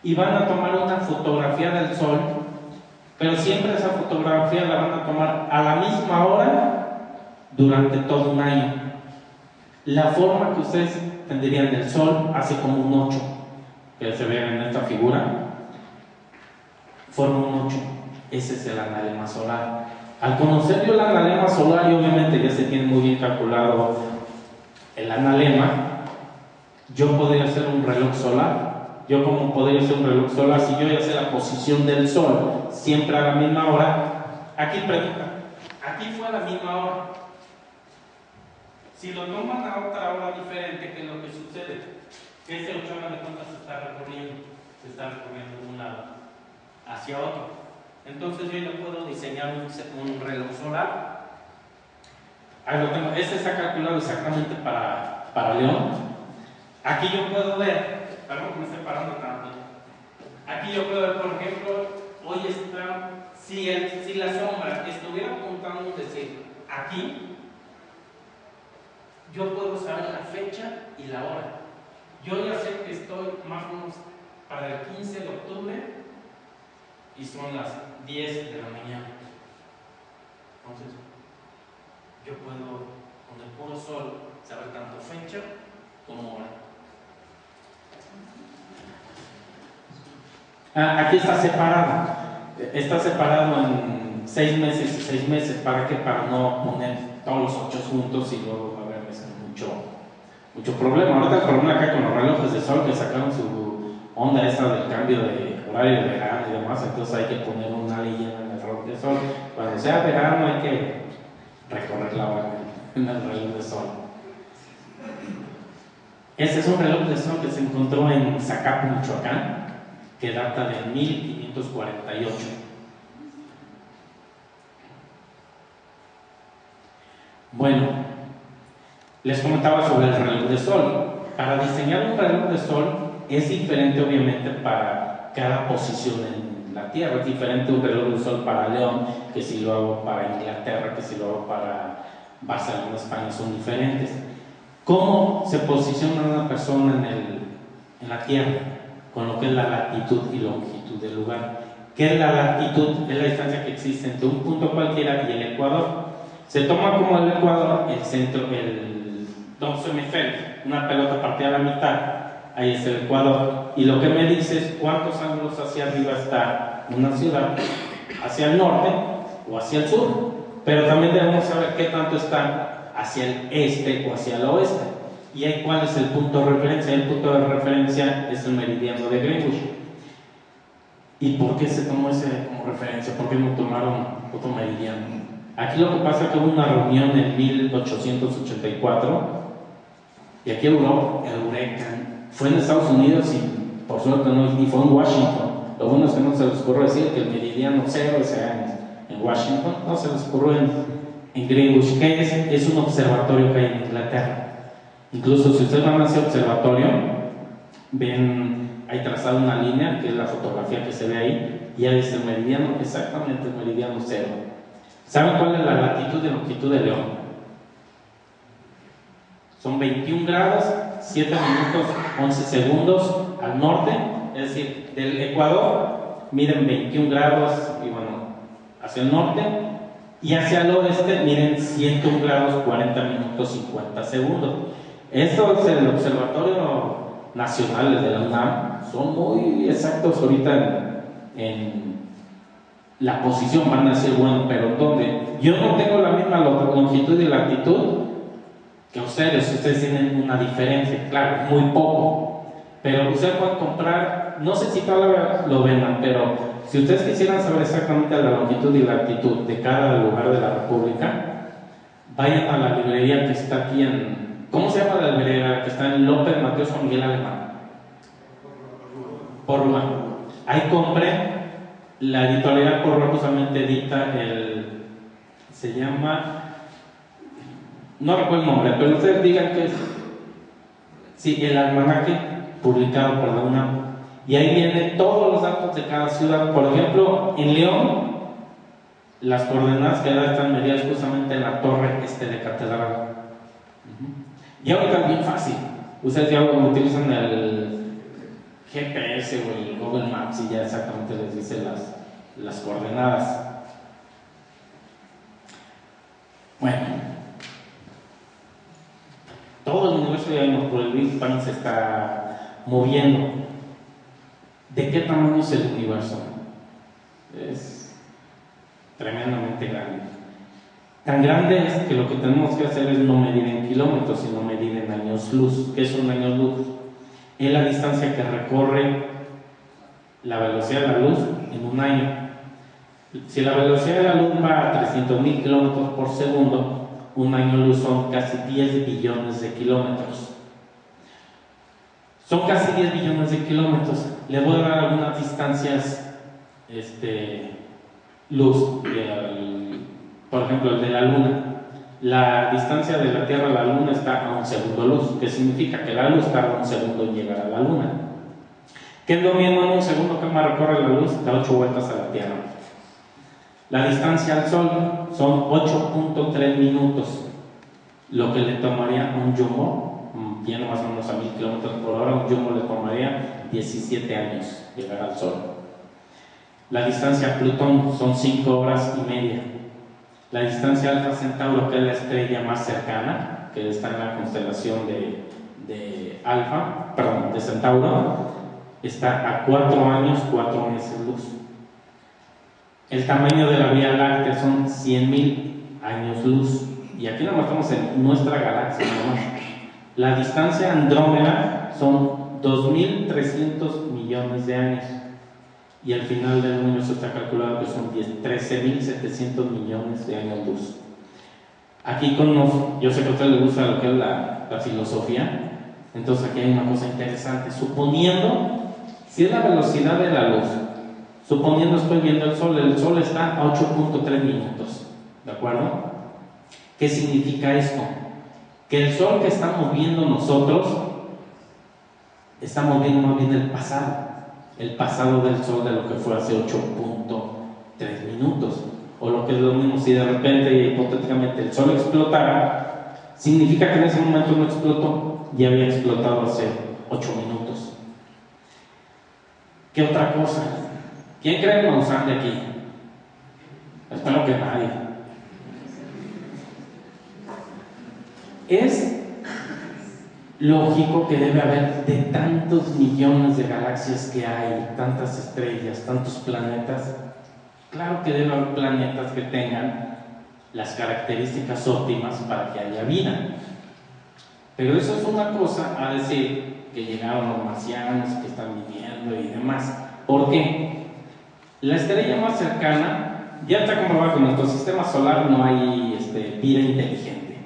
y van a tomar una fotografía del sol, pero siempre esa fotografía la van a tomar a la misma hora durante todo un año. La forma que ustedes tendrían del Sol hace como un 8, que se ve en esta figura, forma un 8. Ese es el analema solar. Al conocer yo el analema solar, y obviamente ya se tiene muy bien calculado el analema, yo podría hacer un reloj solar. Yo como podría hacer un reloj solar, si yo ya sé la posición del Sol siempre a la misma hora. Aquí pregunta, aquí fue a la misma hora. Si lo toman a otra hora diferente, ¿qué es lo que sucede? Que ese 8 de cuenta se está recorriendo de un lado hacia otro. Entonces yo ya puedo diseñar un reloj solar. Ahí lo tengo. Este está calculado exactamente para León. Aquí yo puedo ver, perdón que me estoy parando tanto. Aquí yo puedo ver, por ejemplo, hoy está, si la sombra estuviera apuntando, es decir, aquí, yo puedo saber la fecha y la hora. Yo ya sé que estoy más o menos para el 15 de octubre y son las 10 de la mañana. Entonces, yo puedo, con el puro sol, saber tanto fecha como hora. Aquí está separado. Está separado en 6 meses y 6 meses. ¿Para qué? Para no poner todos los 8 juntos y luego va a haber mucho problema. Ahorita el problema acá con los relojes de sol que sacaron su onda esta del cambio de horario de verano y demás, entonces hay que poner una leyenda en el reloj de sol. Cuando sea verano hay que recorrer la hora en el reloj de sol. Este es un reloj de sol que se encontró en Zacapu, Michoacán, que data de 1548. Bueno, les comentaba sobre el reloj de sol. Para diseñar un reloj de sol es diferente obviamente para cada posición en la Tierra. Es diferente un reloj de sol para León que si lo hago para Inglaterra, que si lo hago para Barcelona, España, son diferentes. ¿Cómo se posiciona una persona en la Tierra? Con lo que es la latitud y longitud del lugar. ¿Qué es la latitud? Es la distancia que existe entre un punto cualquiera y el ecuador. Se toma como el ecuador el centro, el dos hemisferios, una pelota partida a la mitad, ahí es el ecuador. Y lo que me dice es cuántos ángulos hacia arriba está una ciudad, hacia el norte o hacia el sur. Pero también debemos saber qué tanto está hacia el este o hacia el oeste. Y ahí cuál es el punto de referencia. El punto de referencia es el meridiano de Greenwich. ¿Y por qué se tomó ese como referencia? ¿Por qué no tomaron otro meridiano? Aquí lo que pasa es que hubo una reunión en 1884 y aquí Europa, el huracán, fue en Estados Unidos y por suerte no, y fue en Washington. Lo bueno es que no se les ocurrió decir que el meridiano cero sea en Washington, no se les ocurrió en Greenwich, que es un observatorio que hay en Inglaterra. Incluso si ustedes van a ese observatorio, ven ahí trazada una línea, que es la fotografía que se ve ahí, y ahí es el meridiano, exactamente el meridiano cero. ¿Saben cuál es la latitud y longitud de León? Son 21 grados, 7 minutos, 11 segundos al norte, es decir, del Ecuador miden 21 grados y bueno, hacia el norte, y hacia el oeste miden 101 grados, 40 minutos, 50 segundos. Esto es el Observatorio Nacional de la UNAM, son muy exactos ahorita en la posición, van a decir, bueno, pero ¿dónde? Yo no tengo la misma longitud y latitud que ustedes tienen una diferencia, claro, muy poco, pero ustedes pueden comprar, no sé si todavía lo vendan, pero si ustedes quisieran saber exactamente la longitud y latitud de cada lugar de la República, vayan a la librería que está aquí en, ¿cómo se llama la librería? Que está en López Mateos Juan Miguel Alemán. Porrúa. Ahí compré. La editorial Porrúa justamente edita se llama, no recuerdo el nombre, pero ustedes digan que es, sí, el almanaque publicado por la UNAM. Y ahí vienen todos los datos de cada ciudad. Por ejemplo, en León, las coordenadas que da están medidas justamente en la torre de Catedral. Y ahora es bien fácil. Ustedes ya utilizan el GPS o el Google Maps y ya exactamente les dice las coordenadas. Bueno, todo el universo ya por el Big Bang se está moviendo. ¿De qué tamaño es el universo? Es tremendamente grande. Tan grande es que lo que tenemos que hacer es no medir en kilómetros, sino medir en años luz. ¿Qué es un año luz? Es la distancia que recorre la velocidad de la luz en un año. Si la velocidad de la luz va a 300.000 kilómetros por segundo, un año luz son casi 10 billones de kilómetros. Son casi 10 billones de kilómetros. Le voy a dar algunas distancias luz. Por ejemplo, el de la Luna. La distancia de la Tierra a la Luna está a 1 segundo luz, que significa que la luz tarda 1 segundo en llegar a la Luna. ¿Qué es lo mismo en 1 segundo que más recorre la luz? Da 8 vueltas a la Tierra. La distancia al Sol son 8.3 minutos, lo que le tomaría un jumbo, yendo más o menos a 1000 kilómetros por hora, un jumbo le tomaría 17 años llegar al Sol. La distancia a Plutón son 5 horas y media. La distancia a Alfa Centauro, que es la estrella más cercana, que está en la constelación de Centauro, está a 4 años, 4 meses luz. El tamaño de la Vía Láctea son 100.000 años luz. Y aquí nada más estamos en nuestra galaxia. La distancia a Andrómeda son 2.300 millones de años. Y al final del universo está calculado que son 13.700 millones de años luz. Aquí yo sé que a ustedes les gusta lo que es la filosofía, entonces aquí hay una cosa interesante. Suponiendo, si es la velocidad de la luz, suponiendo estoy viendo el Sol está a 8.3 minutos, ¿de acuerdo? ¿Qué significa esto? Que el Sol que estamos viendo nosotros, estamos viendo más bien el pasado del Sol de lo que fue hace 8.3 minutos. O lo que es lo mismo, si de repente, hipotéticamente, el Sol explotara, significa que en ese momento no explotó, ya había explotado hace 8 minutos. ¿Qué otra cosa? ¿Quién cree en Maussan de aquí? Espero que nadie. Es lógico que debe haber de tantos millones de galaxias que hay, tantas estrellas, tantos planetas. Claro que debe haber planetas que tengan las características óptimas para que haya vida. Pero eso es una cosa a decir que llegaron los marcianos, que están viviendo y demás. ¿Por qué? La estrella más cercana ya está comprobado que en nuestro sistema solar no hay vida inteligente.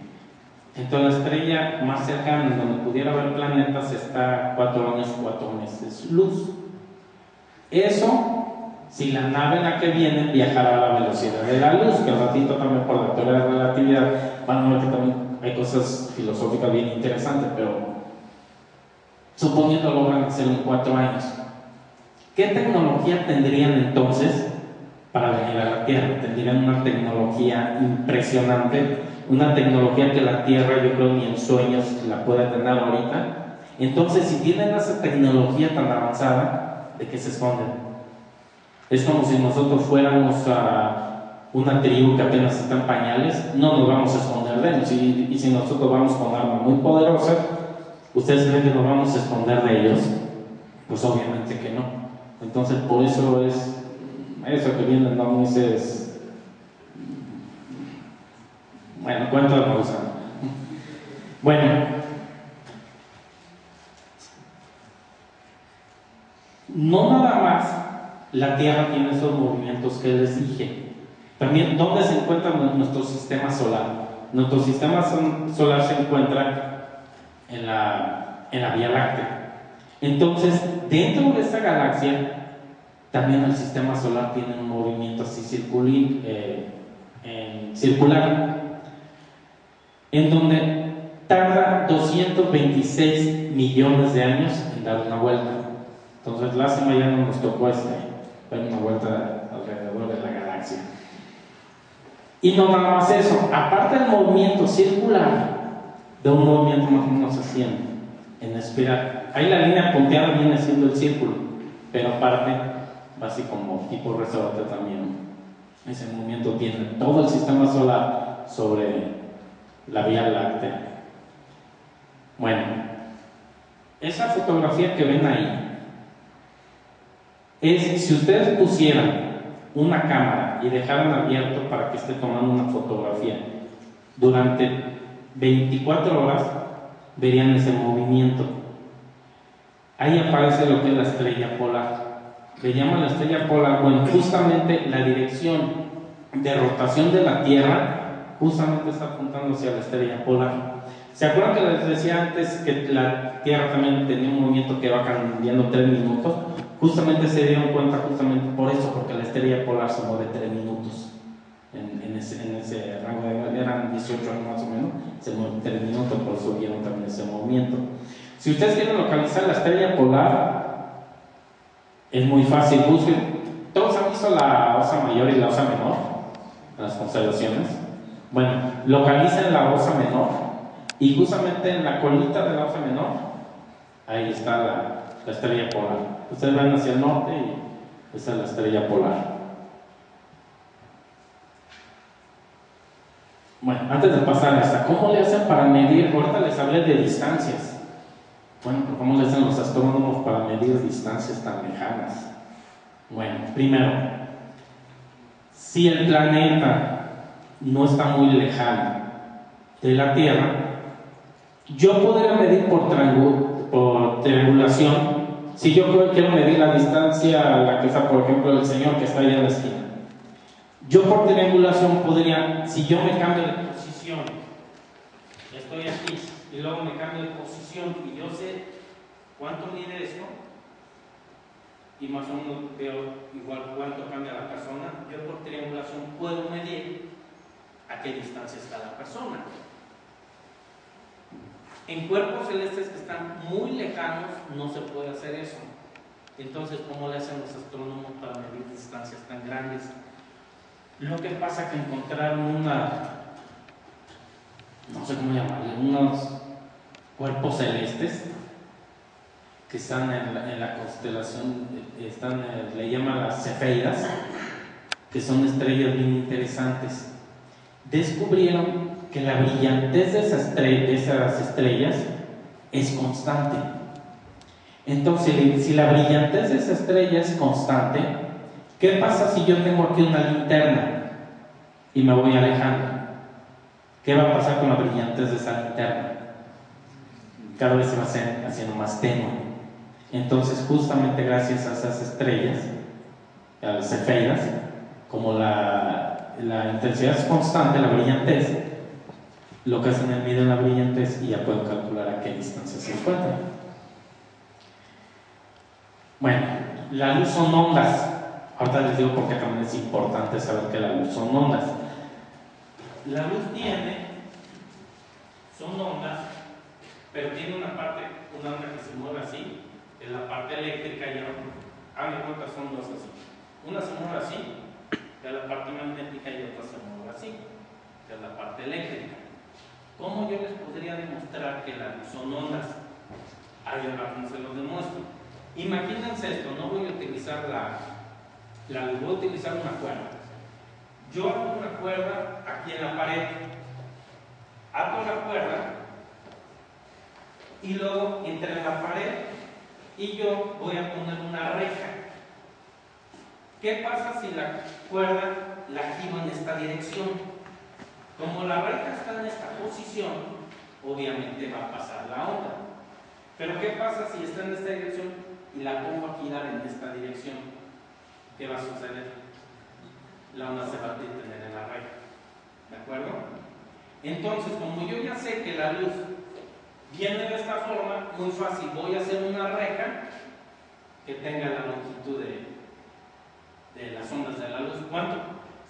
Entonces la estrella más cercana en donde pudiera haber planetas está a 4 años, 4 meses luz. Eso, si la nave en la que viene viajará a la velocidad de la luz, que al ratito también por la teoría de la relatividad van a ver que también hay cosas filosóficas bien interesantes, pero suponiendo logran hacerlo en 4 años. ¿Qué tecnología tendrían entonces para venir a la Tierra? Tendrían una tecnología impresionante, una tecnología que la Tierra yo creo ni en sueños la puede tener ahorita. Entonces, si tienen esa tecnología tan avanzada, ¿de qué se esconden? Es como si nosotros fuéramos a una tribu que apenas está en pañales, no nos vamos a esconder de ellos. Y si nosotros vamos con armas muy poderosas, ¿ustedes creen que nos vamos a esconder de ellos? Pues obviamente que no. Entonces, por eso es eso que viene en ovnis es, bueno, cuento de Maussan. Bueno, no nada más la Tierra tiene esos movimientos que les dije. También, ¿dónde se encuentra nuestro sistema solar? Nuestro sistema solar se encuentra en la Vía Láctea. Entonces, dentro de esta galaxia, también el sistema solar tiene un movimiento así circular, en donde tarda 226 millones de años en dar una vuelta. Entonces, lástima ya no nos tocó dar una vuelta alrededor de la galaxia. Y no nada más eso, aparte del movimiento circular, de un movimiento más o menos así en espiral. Ahí la línea punteada viene siendo el círculo, pero aparte va así como tipo resorte también. Ese movimiento tiene todo el sistema solar sobre la Vía Láctea. Bueno, esa fotografía que ven ahí es, si ustedes pusieran una cámara y dejaran abierto para que esté tomando una fotografía durante 24 horas, verían ese movimiento. Ahí aparece lo que es la estrella polar. Le llaman la estrella polar, bueno, justamente la dirección de rotación de la Tierra justamente está apuntando hacia la estrella polar. ¿Se acuerdan que les decía antes que la Tierra también tenía un movimiento que va cambiando 3 minutos? Justamente se dieron cuenta justamente por eso, porque la estrella polar se mueve 3 minutos en ese rango de, eran 18 años más o menos, se mueve 3 minutos, por eso vieron también ese movimiento. Si ustedes quieren localizar la estrella polar, es muy fácil, busquen. ¿Todos han visto la Osa Mayor y la Osa Menor en las constelaciones? Bueno, localicen la Osa Menor y justamente en la colita de la Osa Menor, ahí está la estrella polar. Ustedes van hacia el norte y esa es la estrella polar. Bueno, antes de pasar a esta, ¿cómo le hacen para medir? Ahorita les hablé de distancias. Bueno, ¿cómo le hacen los astrónomos para medir distancias tan lejanas? Bueno, primero, si el planeta no está muy lejano de la Tierra, yo podría medir por triangulación. Si yo quiero medir la distancia a la que está, por ejemplo, el señor que está allá en la esquina, yo por triangulación podría, si yo me cambio de posición, estoy aquí y luego me cambio de posición y yo sé cuánto mide esto y más o menos veo igual cuánto cambia la persona, yo por triangulación puedo medir a qué distancia está la persona. En cuerpos celestes que están muy lejanos no se puede hacer eso. Entonces, ¿cómo le hacen los astrónomos para medir distancias tan grandes? Lo que pasa es que encontraron no sé cómo llamarle, unos cuerpos celestes que están en la constelación, le llaman las cefeidas, que son estrellas bien interesantes. Descubrieron que la brillantez de esas estrellas es constante. Entonces, si la brillantez de esa estrella es constante, ¿qué pasa si yo tengo aquí una linterna y me voy alejando? ¿Qué va a pasar con la brillantez de esa linterna? Cada vez se va haciendo más tenue. Entonces, justamente gracias a esas estrellas, a las cefeidas, como la intensidad es constante, la brillantez, lo que hacen es miden la brillantez y ya pueden calcular a qué distancia se encuentran. Bueno, la luz son ondas. Ahorita les digo porque también es importante saber que la luz son ondas. La luz son ondas, pero tiene una onda que se mueve así, que es la parte eléctrica, y hagan cuenta, son dos así. Una se mueve así, que es la parte magnética, y otra se mueve así, que es la parte eléctrica. ¿Cómo yo les podría demostrar que la luz son ondas? Ahí ahora se los demuestro. Imagínense esto, no voy a utilizar la luz, voy a utilizar una cuerda. Yo hago una cuerda aquí en la pared, ato la cuerda y luego entre la pared y yo voy a poner una reja. ¿Qué pasa si la cuerda la giro en esta dirección? Como la reja está en esta posición, obviamente va a pasar la onda. Pero ¿qué pasa si está en esta dirección y la pongo a girar en esta dirección? ¿Qué va a suceder? La onda se va a detener en la reja. ¿De acuerdo? Entonces, como yo ya sé que la luz viene de esta forma, muy fácil, voy a hacer una reja que tenga la longitud de las ondas de la luz. ¿Cuánto?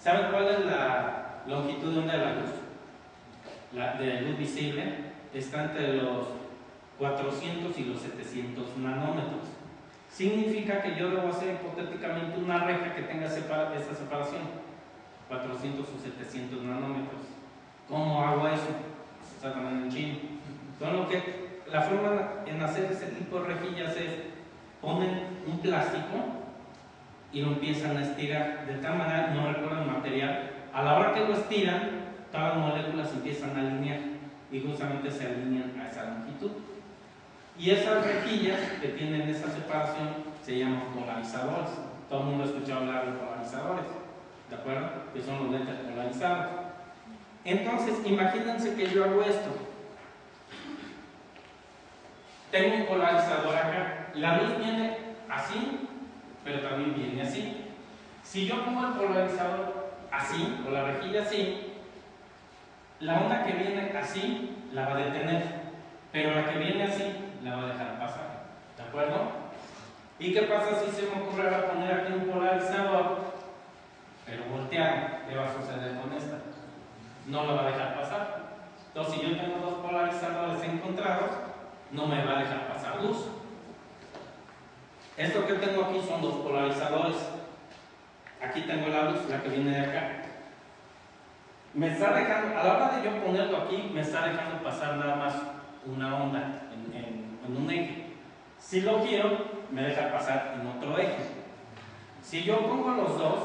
¿Saben cuál es la longitud de onda de la luz? La de luz visible está entre los 400 y los 700 nanómetros. Significa que yo debo hacer hipotéticamente una reja que tenga esa separación, 400 o 700 nanómetros. ¿Cómo hago eso? Está también en chino. Entonces, la forma en hacer ese tipo de rejillas es ponen un plástico y lo empiezan a estirar. De tal manera, no recuerdo el material, a la hora que lo estiran, todas las moléculas empiezan a alinear y justamente se alinean a esa longitud. Y esas rejillas que tienen esa separación se llaman polarizadores. Todo el mundo ha escuchado hablar de polarizadores, ¿de acuerdo? Que son los lentes polarizados. Entonces, imagínense que yo hago esto. Tengo un polarizador acá. La luz viene así, pero también viene así. Si yo pongo el polarizador así, o la rejilla así, la onda que viene así la va a detener, pero la que viene así la va a dejar pasar, ¿de acuerdo? ¿Y qué pasa si se me ocurriera poner aquí un polarizador, pero volteado? ¿Qué va a suceder con esta? No la va a dejar pasar. Entonces, si yo tengo dos polarizadores encontrados, no me va a dejar pasar luz. Esto que tengo aquí son dos polarizadores. Aquí tengo la luz, la que viene de acá. Me está dejando, a la hora de yo ponerlo aquí, me está dejando pasar nada más una onda en un eje. Si lo quiero, me deja pasar en otro eje. Si yo pongo los dos,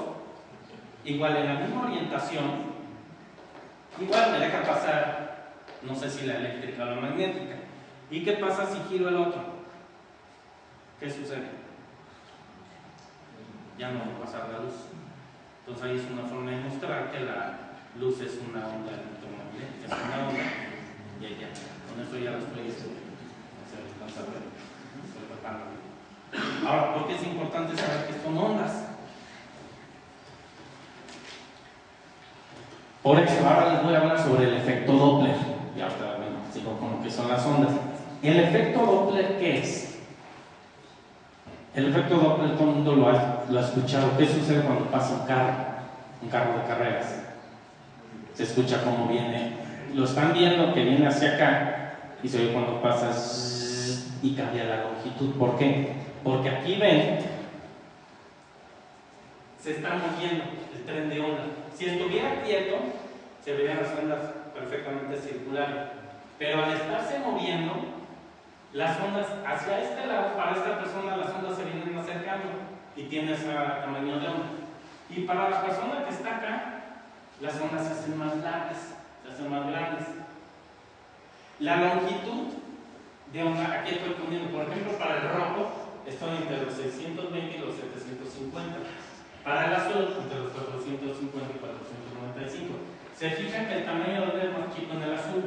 igual en la misma orientación, igual me deja pasar, no sé si la eléctrica o la magnética. ¿Y qué pasa si giro el otro? ¿Qué sucede? Ya no va a pasar la luz. Entonces ahí es una forma de mostrar que la luz es una onda electromagnética, es una onda, y ya, con eso ya lo estoy ahora, ¿por qué es importante saber que son ondas? Por eso, ahora les voy a hablar sobre el efecto Doppler. Y ahora, bueno, sigo con lo que son las ondas. ¿El efecto Doppler qué es? El efecto Doppler todo el mundo lo ha escuchado. ¿Qué sucede cuando pasa un carro de carreras? Se escucha cómo viene, lo están viendo que viene hacia acá y se oye cuando pasas y cambia la longitud. ¿Por qué? Porque aquí ven, se está moviendo el tren de onda. Si estuviera quieto, se verían las ondas perfectamente circulares, pero al estarse moviendo, las ondas hacia este lado, para esta persona las ondas se vienen acercando y tiene ese tamaño de onda. Y para la persona que está acá, las ondas se hacen más largas, se hacen más grandes. La longitud de onda, aquí estoy poniendo, por ejemplo, para el rojo, estoy entre los 620 y los 750. Para el azul, entre los 450 y 495. Se fijan que el tamaño de es más chico en el azul.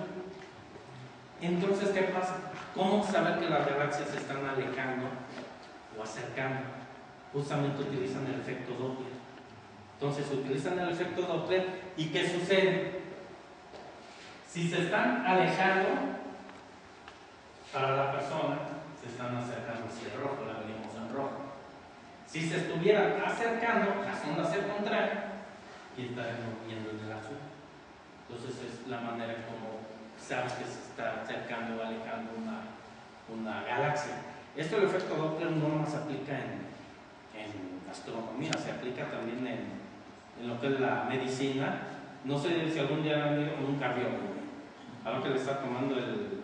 Entonces, ¿qué pasa? ¿Cómo saber que las galaxias se están alejando o acercando? Justamente utilizan el efecto Doppler. Entonces utilizan el efecto Doppler y ¿qué sucede? Si se están alejando, para la persona se están acercando hacia el rojo, la veríamos en rojo. Si se estuvieran acercando, las ondas se contraen y estarían moviendo en el azul. Entonces es la manera como sabes que se está acercando o alejando una galaxia. Esto, el efecto Doppler, no más se aplica en astronomía, se aplica también en lo que es la medicina. No sé si algún día han ido con un cardiólogo, ahora que le está tomando el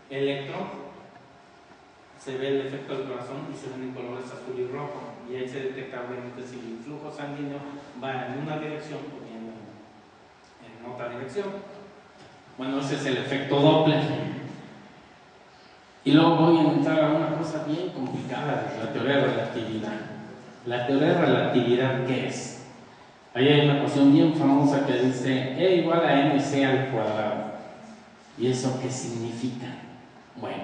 electro, se ve el efecto del corazón y se ven en colores azul y rojo, y ahí se detecta obviamente si el flujo sanguíneo va en una dirección o bien en otra dirección. Bueno, ese es el efecto Doppler. Y luego voy a entrar a una cosa bien complicada, la teoría de relatividad. ¿La teoría de relatividad qué es? Ahí hay una ecuación bien famosa que dice E igual a mc al cuadrado. ¿Y eso qué significa? Bueno,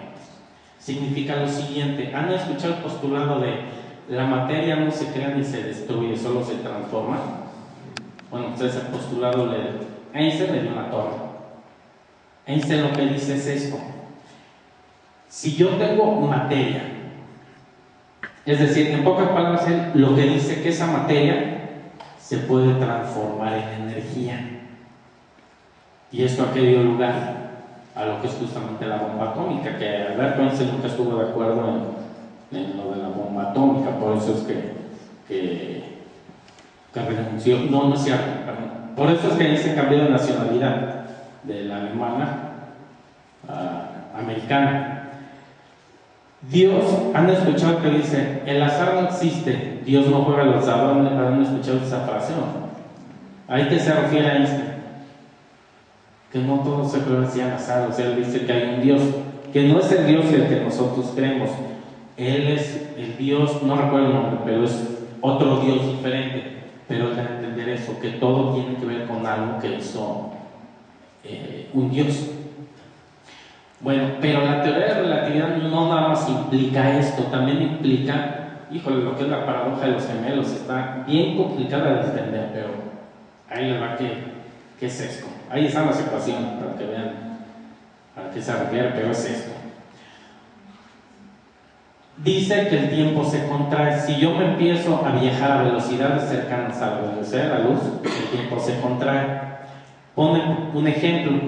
significa lo siguiente. ¿Han escuchado el postulado de la materia no se crea ni se destruye, solo se transforma? Bueno, pues ese postulado Einstein le dio una torre. Einstein lo que dice es esto: si yo tengo materia, es decir, en pocas palabras, él lo que dice que esa materia se puede transformar en energía. ¿Y esto a qué dio lugar? A lo que es justamente la bomba atómica, que Alberto Einstein nunca estuvo de acuerdo en lo de la bomba atómica, por eso es que renunció. No es cierto, perdón. Por eso es que Einstein cambió de nacionalidad, de la alemana a americana. Dios, han escuchado que dice, el azar no existe, Dios no juega los dados, han escuchado esa frase, ¿no? ¿A qué se refiere a Einstein? Que no todo se juega así al azar, o sea, él dice que hay un Dios, que no es el Dios el que nosotros creemos, Él es el Dios, no recuerdo el nombre, pero es otro Dios diferente, pero es de entender eso, que todo tiene que ver con algo que hizo un Dios. Bueno, pero la teoría de relatividad no nada más implica esto, también implica, híjole, lo que es la paradoja de los gemelos, está bien complicada de entender, pero ahí les va que es esto. Ahí están las ecuaciones para que vean a qué se refiere, pero es esto. Dice que el tiempo se contrae. Si yo me empiezo a viajar a velocidades cercanas a la velocidad de la luz, el tiempo se contrae. Pone un ejemplo.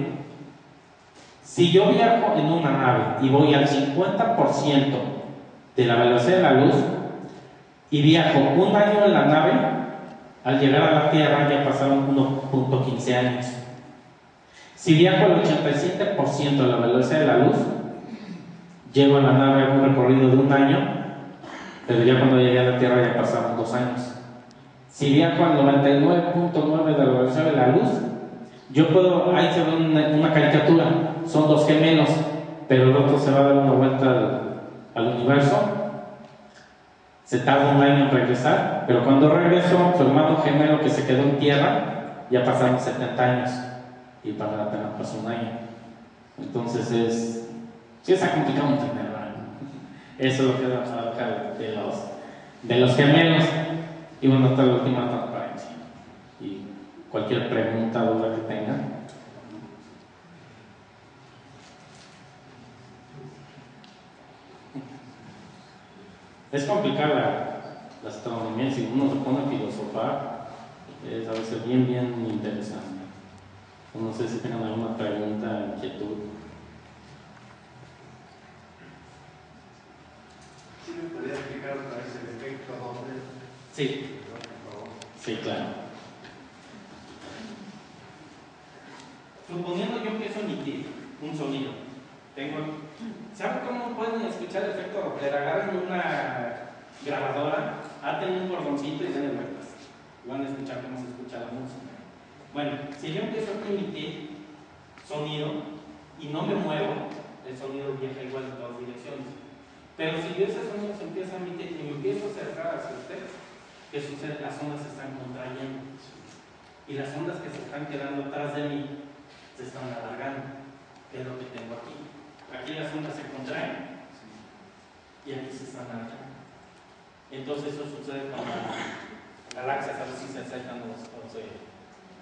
Si yo viajo en una nave y voy al 50% de la velocidad de la luz y viajo un año en la nave, al llegar a la Tierra ya pasaron 1.15 años. Si viajo al 87% de la velocidad de la luz, llego a la nave a un recorrido de un año, pero ya cuando llegué a la Tierra ya pasaron 2 años. Si viajo al 99.9 de la velocidad de la luz, yo puedo, ahí se ve una caricatura, son 2 gemelos, pero el otro se va a dar una vuelta al universo, se tarda un año en regresar, pero cuando regresó, su hermano gemelo que se quedó en Tierra, ya pasaron 70 años, y para la pena pasó un año. Entonces sí está complicado entender, ¿verdad? Eso es lo que es la paradoja de los gemelos. Y bueno, hasta la última transparencia. Y cualquier pregunta, duda que tengan. Es complicada la astronomía, si uno se pone a filosofar, es a veces bien interesante. No sé si tengan alguna pregunta, inquietud. ¿Sí me podría explicar otra vez el efecto Doppler? Sí. Sí, claro. Suponiendo yo empiezo a emitir un sonido, ¿saben cómo pueden escuchar el efecto Doppler? Agarran una grabadora, aten un cordoncito y denle vueltas. Van a escuchar cómo se escucha la música. Bueno, si yo empiezo a emitir sonido y no me muevo, el sonido viaja igual en todas direcciones. Pero si yo ese sonido se empieza a emitir y me empiezo a acercar hacia usted, ¿qué sucede? Las ondas se están contrayendo. Y las ondas que se están quedando atrás de mí se están alargando. ¿Qué es lo que tengo aquí? Aquí las ondas se contraen y aquí se están alargando. Entonces eso sucede con las galaxias, a ver si se acercan o se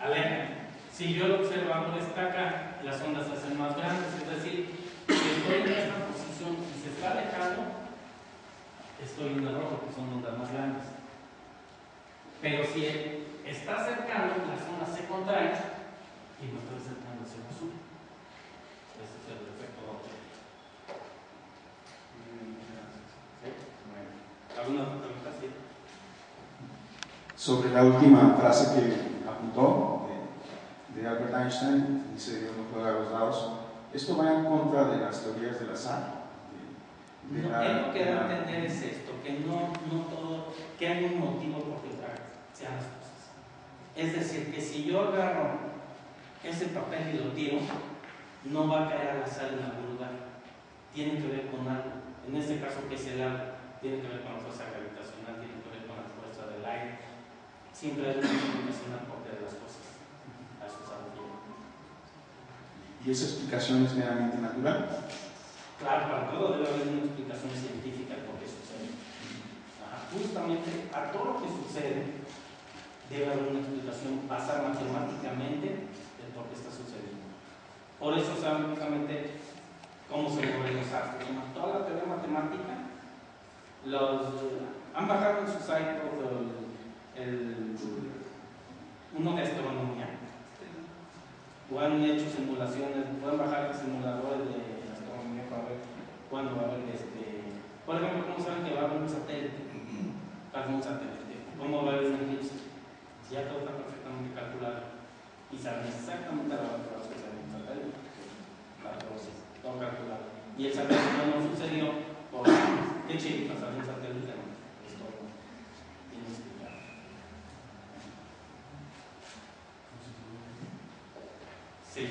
alejan. Si yo lo observo a esta acá, las ondas se hacen más grandes, es decir, si estoy en esta posición y se está alejando, estoy en error porque son ondas más grandes. Pero si está acercando, las ondas se contraen y me estoy acercando hacia el sur. Ese es el efecto Doppler. ¿Alguna pregunta? Sí. Sobre la última frase que apuntó de Albert Einstein, dice Dios no juega a los dados, ¿esto va en contra de las teorías del azar? Él lo que da a entender es esto, que no todo, que hay un motivo por qué sean las cosas. Es decir, que si yo agarro ese papel y lo tiro, no va a caer al azar en algún lugar. Tiene que ver con algo. En este caso, que es el algo, tiene que ver con la fuerza gravitacional, tiene que ver con la fuerza del aire. Siempre hay una explicación al porqué de las cosas. A eso se refiere. ¿Y esa explicación es meramente natural? Claro, para todo debe haber una explicación científica de por qué sucede. Justamente a todo lo que sucede debe haber una explicación basada matemáticamente de por qué está sucediendo. Por eso saben justamente cómo se mueven los astros. Toda la teoría matemática han bajado en su site uno de astronomía. O han hecho simulaciones, pueden bajar simuladores de astronomía para ver cuándo va a haber por ejemplo, ¿cómo saben que va a haber un satélite? ¿Cómo va a haber un eclipse? Ya todo está perfectamente calculado y saben exactamente la hora que va a suceder un satélite. Todo calculado. Y el satélite no sucedió por Qué chido, pasar un satélite, ¿no? Es todo. Tienes que dar. Sí.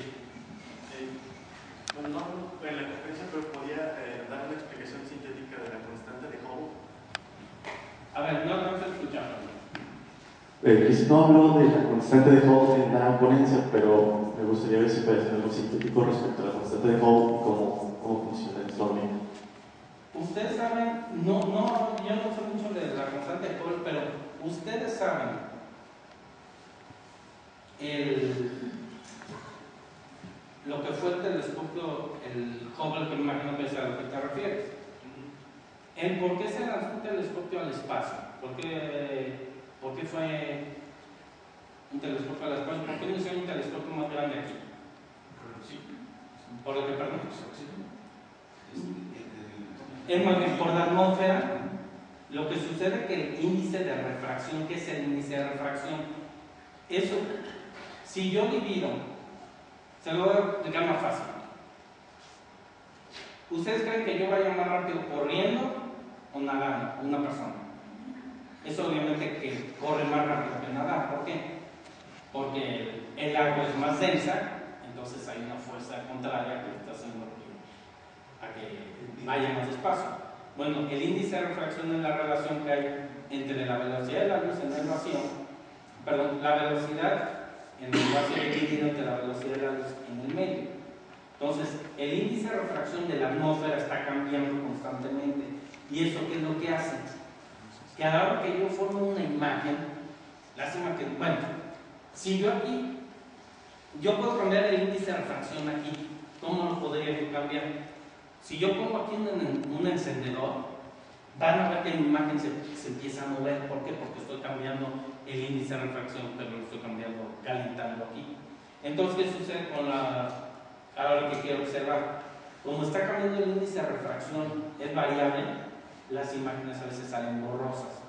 Bueno, no en la conferencia, pero podía dar una explicación sintética de la constante de Hubble. A ver, no se escucha. Que si no hablo de la constante de Hubble en la ponencia, pero me gustaría ver si puede hacer algo sintético respecto a la constante de Hubble y cómo funciona visualmente. Ustedes saben, yo no sé mucho de la constante de Hubble, pero ustedes saben lo que fue el telescopio, el Hubble, que me imagino que es a lo que te refieres. ¿Por qué se lanzó un telescopio al espacio? ¿Por qué fue un telescopio al espacio? ¿Por qué no hicieron un telescopio más grande aquí? ¿Por lo que perdón? Es más bien por la atmósfera. Lo que sucede es que el índice de refracción, ¿qué es el índice de refracción? Eso, si yo divido, se lo voy a explicar más fácil. ¿Ustedes creen que yo vaya más rápido corriendo o nadando? Una persona. Eso obviamente que corre más rápido que nadar. ¿Por qué? Porque el agua es más densa, entonces hay una fuerza contraria que está haciendo que vaya más despacio. Bueno, el índice de refracción es la relación que hay entre la velocidad de la luz en el vacío, la velocidad en el vacío dividido entre la velocidad de la luz en el medio. Entonces, el índice de refracción de la atmósfera está cambiando constantemente. ¿Y eso qué es lo que hace? Que a la hora que yo formo una imagen, lástima que, bueno, si yo aquí, yo puedo cambiar el índice de refracción aquí, ¿cómo lo podría yo cambiar? Si yo pongo aquí un encendedor, van a ver que mi imagen se empieza a mover. ¿Por qué? Porque estoy cambiando el índice de refracción, pero lo estoy cambiando, calentando aquí. Entonces, ¿qué sucede a la hora que quiero observar? Como está cambiando el índice de refracción, es variable, las imágenes a veces salen borrosas.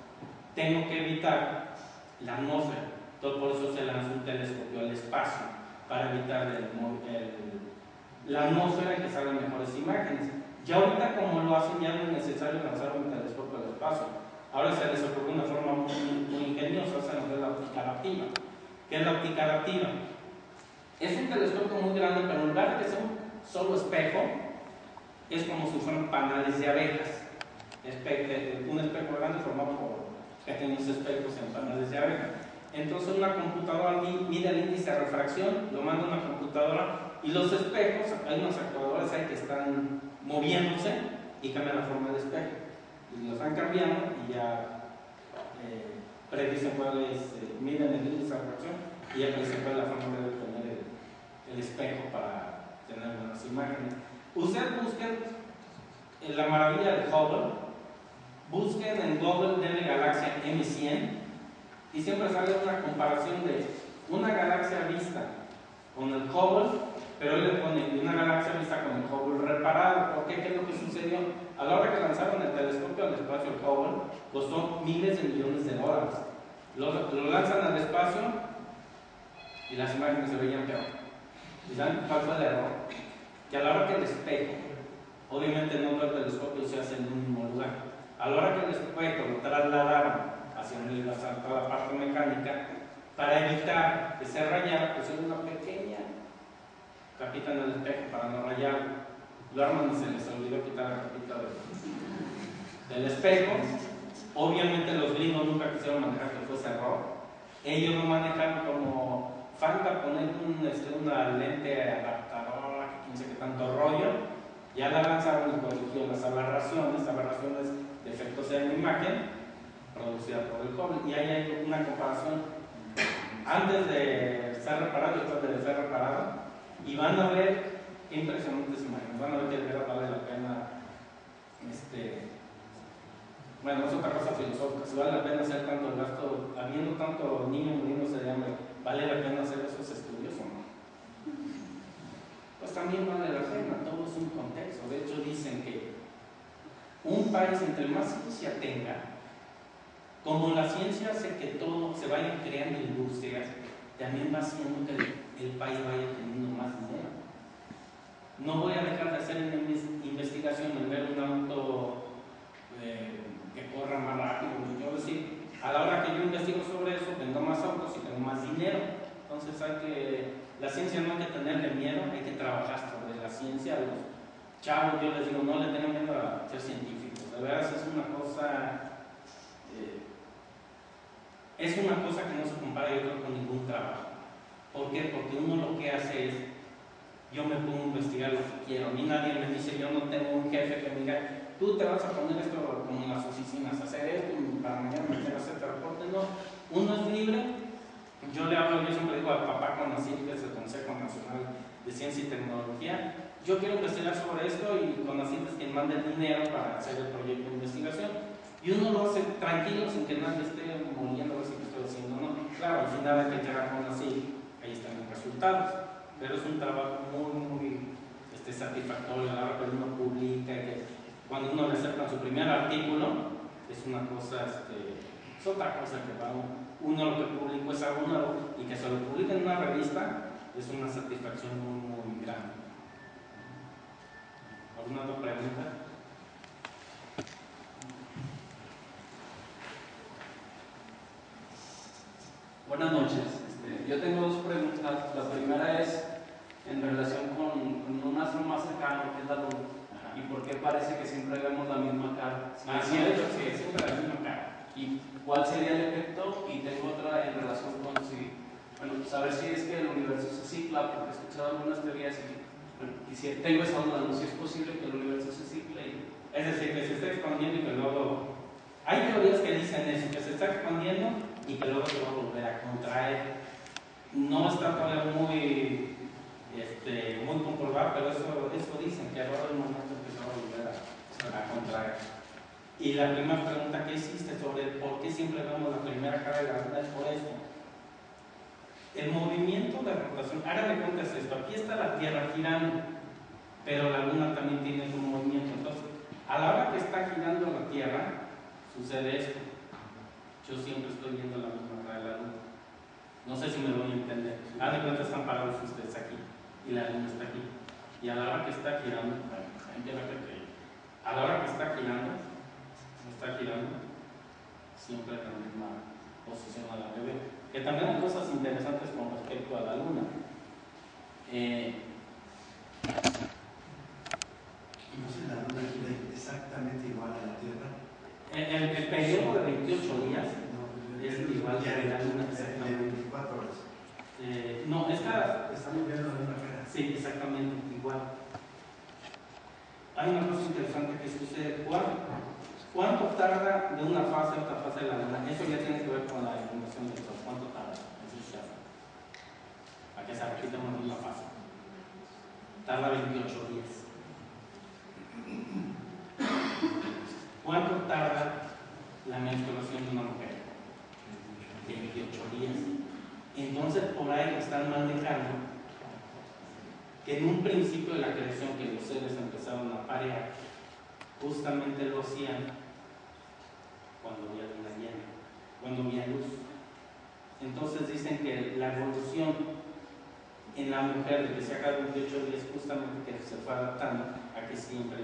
Tengo que evitar la atmósfera. Todo por eso se lanza un telescopio al espacio, para evitar la atmósfera y que salgan mejores imágenes. Ya ahorita, como lo hacen, ya no es necesario lanzar un telescopio al espacio. Ahora se les ocurre una forma muy ingeniosa, se nos da la óptica adaptiva. ¿Qué es la óptica adaptiva? Es un telescopio muy grande, pero en lugar de que sea un solo espejo, es como si fueran panales de abejas. Un espejo grande formado por pequeños espejos en panales de abejas. Entonces una computadora mide el índice de refracción, lo manda a una computadora y los espejos, hay unos actuadores ahí que están moviéndose y cambian la forma del espejo. Y los van cambiando y ya predicen cuáles, miden el índice de refracción y ya predicen cuál es la forma que debe tener el espejo para tener buenas imágenes. Ustedes busquen la maravilla de Hubble, busquen en Google de galaxia M100 y siempre sale una comparación de una galaxia vista con el Hubble, pero él le pone una galaxia vista con el Hubble reparado. ¿Por qué? ¿Qué es lo que sucedió? A la hora que lanzaron el telescopio al espacio, el Hubble, costó miles de millones de dólares. Lo lanzan al espacio y las imágenes se veían peor. ¿Y saben cuál fue el error? Que a la hora que el espejo, obviamente no todo el telescopio se hace en un mismo lugar, a la hora que el espejo lo trasladaron hacia toda la parte mecánica, para evitar que se rayara, pusieron una pequeña capita en el espejo para no rayarlo. Lo arman y se les olvidó quitar la capita del espejo. Obviamente los gringos nunca quisieron manejar que fuese error. Ellos lo manejaron como falta poner una lente adaptadora, que quién sé qué tanto rollo. Ya la lanzaron y corrigió las aberraciones de efectos en la imagen producida por el Hubble. Y ahí hay una comparación antes de ser reparado y después de ser reparado, y van a ver qué impresionantes imágenes. Van a ver que de verdad vale la pena bueno, es otra cosa filosófica. Si vale la pena hacer tanto gasto, habiendo tanto niños muriéndose de hambre, ¿vale la pena hacer esos estudios o no? Pues también vale la pena, todo es un contexto. De hecho dicen que un país entre más ciencia tenga, como la ciencia hace que todo se vaya creando industrias, también va haciendo que el país vaya teniendo más dinero. No voy a dejar de hacer una investigación en ver un auto que corran más rápido. Yo decir, a la hora que yo investigo sobre eso, vendo más autos y tengo más dinero. Entonces la ciencia no hay que tenerle miedo, hay que trabajar sobre la ciencia. A los chavos yo les digo, no le tengan miedo a ser científicos. De verdad es una cosa que no se compara, yo creo, con ningún trabajo. ¿Por qué? Porque uno lo que hace es, yo me pongo a investigar lo que quiero. A mí nadie me dice, yo no tengo un jefe que me diga, tú te vas a poner esto como en las oficinas, hacer esto para mañana me quiero hacer reporte. No, uno es libre. Yo siempre digo al papá CONACYT, que es el Consejo Nacional de Ciencia y Tecnología, yo quiero investigar sobre esto y CONACYT es quien manda el dinero para hacer el proyecto de investigación. Y uno lo hace tranquilo, sin que nadie esté moliendo a ver si lo estoy haciendo o no. Claro, al final hay que llegar a CONACYT, ahí están los resultados, pero es un trabajo muy satisfactorio a la hora que uno publica, que cuando uno le acerca su primer artículo, es una cosa, es otra cosa que para uno lo que publicó es algo nuevo, y que se lo publique en una revista es una satisfacción muy grande. ¿Alguna otra pregunta? Buenas noches. Yo tengo dos preguntas. La primera es en relación con un astro más cercano, que es la Luna. ¿Y por qué parece que siempre vemos la misma cara? Sí, siempre la misma cara. ¿Y cuál sería el efecto? Y tengo otra en relación con saber si es que el universo se cicla, porque he escuchado algunas teorías y tengo esa duda, no sé si es posible que el universo se cicle. Es decir, que se está expandiendo y que luego... Hay teorías que dicen eso, que se está expandiendo y que luego se va a volver a contraer. No está todavía muy comprobado, pero eso dicen, que ahora el momento que se va a volver a contraer. Y la primera pregunta que hiciste sobre por qué siempre vemos la primera cara de la Luna es por esto. El movimiento de rotación, ahora me cuentas esto, aquí está la Tierra girando, pero la Luna también tiene un movimiento. Entonces, a la hora que está girando la Tierra, sucede esto. Yo siempre estoy viendo la misma cara de la Luna. No sé si me voy a entender. Haz de cuenta, están parados ustedes aquí y la Luna está aquí. Y a la hora que está girando, a la hora que está girando, siempre en la misma posición a la que veo. Que también hay cosas interesantes con respecto a la Luna. No sé, la Luna gira exactamente igual a la Tierra. El periodo de 28 días es igual que la Luna, exactamente. 24 horas. No, estamos viendo la misma cara. Sí, exactamente, igual. Hay una cosa interesante que sucede. ¿Cuánto tarda de una fase a otra fase de la Luna? Eso ya tiene que ver con la información del Sol. ¿Cuánto tarda? Eso se hace. Para que se repita una misma fase. Tarda 28 días. ¿Cuánto tarda la menstruación de una mujer? 28 días. Entonces, por ahí están manejando que en un principio de la creación, que los seres empezaron a parear, justamente lo hacían cuando había luna llena, cuando había luz. Entonces dicen que la evolución en la mujer de que se haga 28 días, justamente que se fue adaptando a que siempre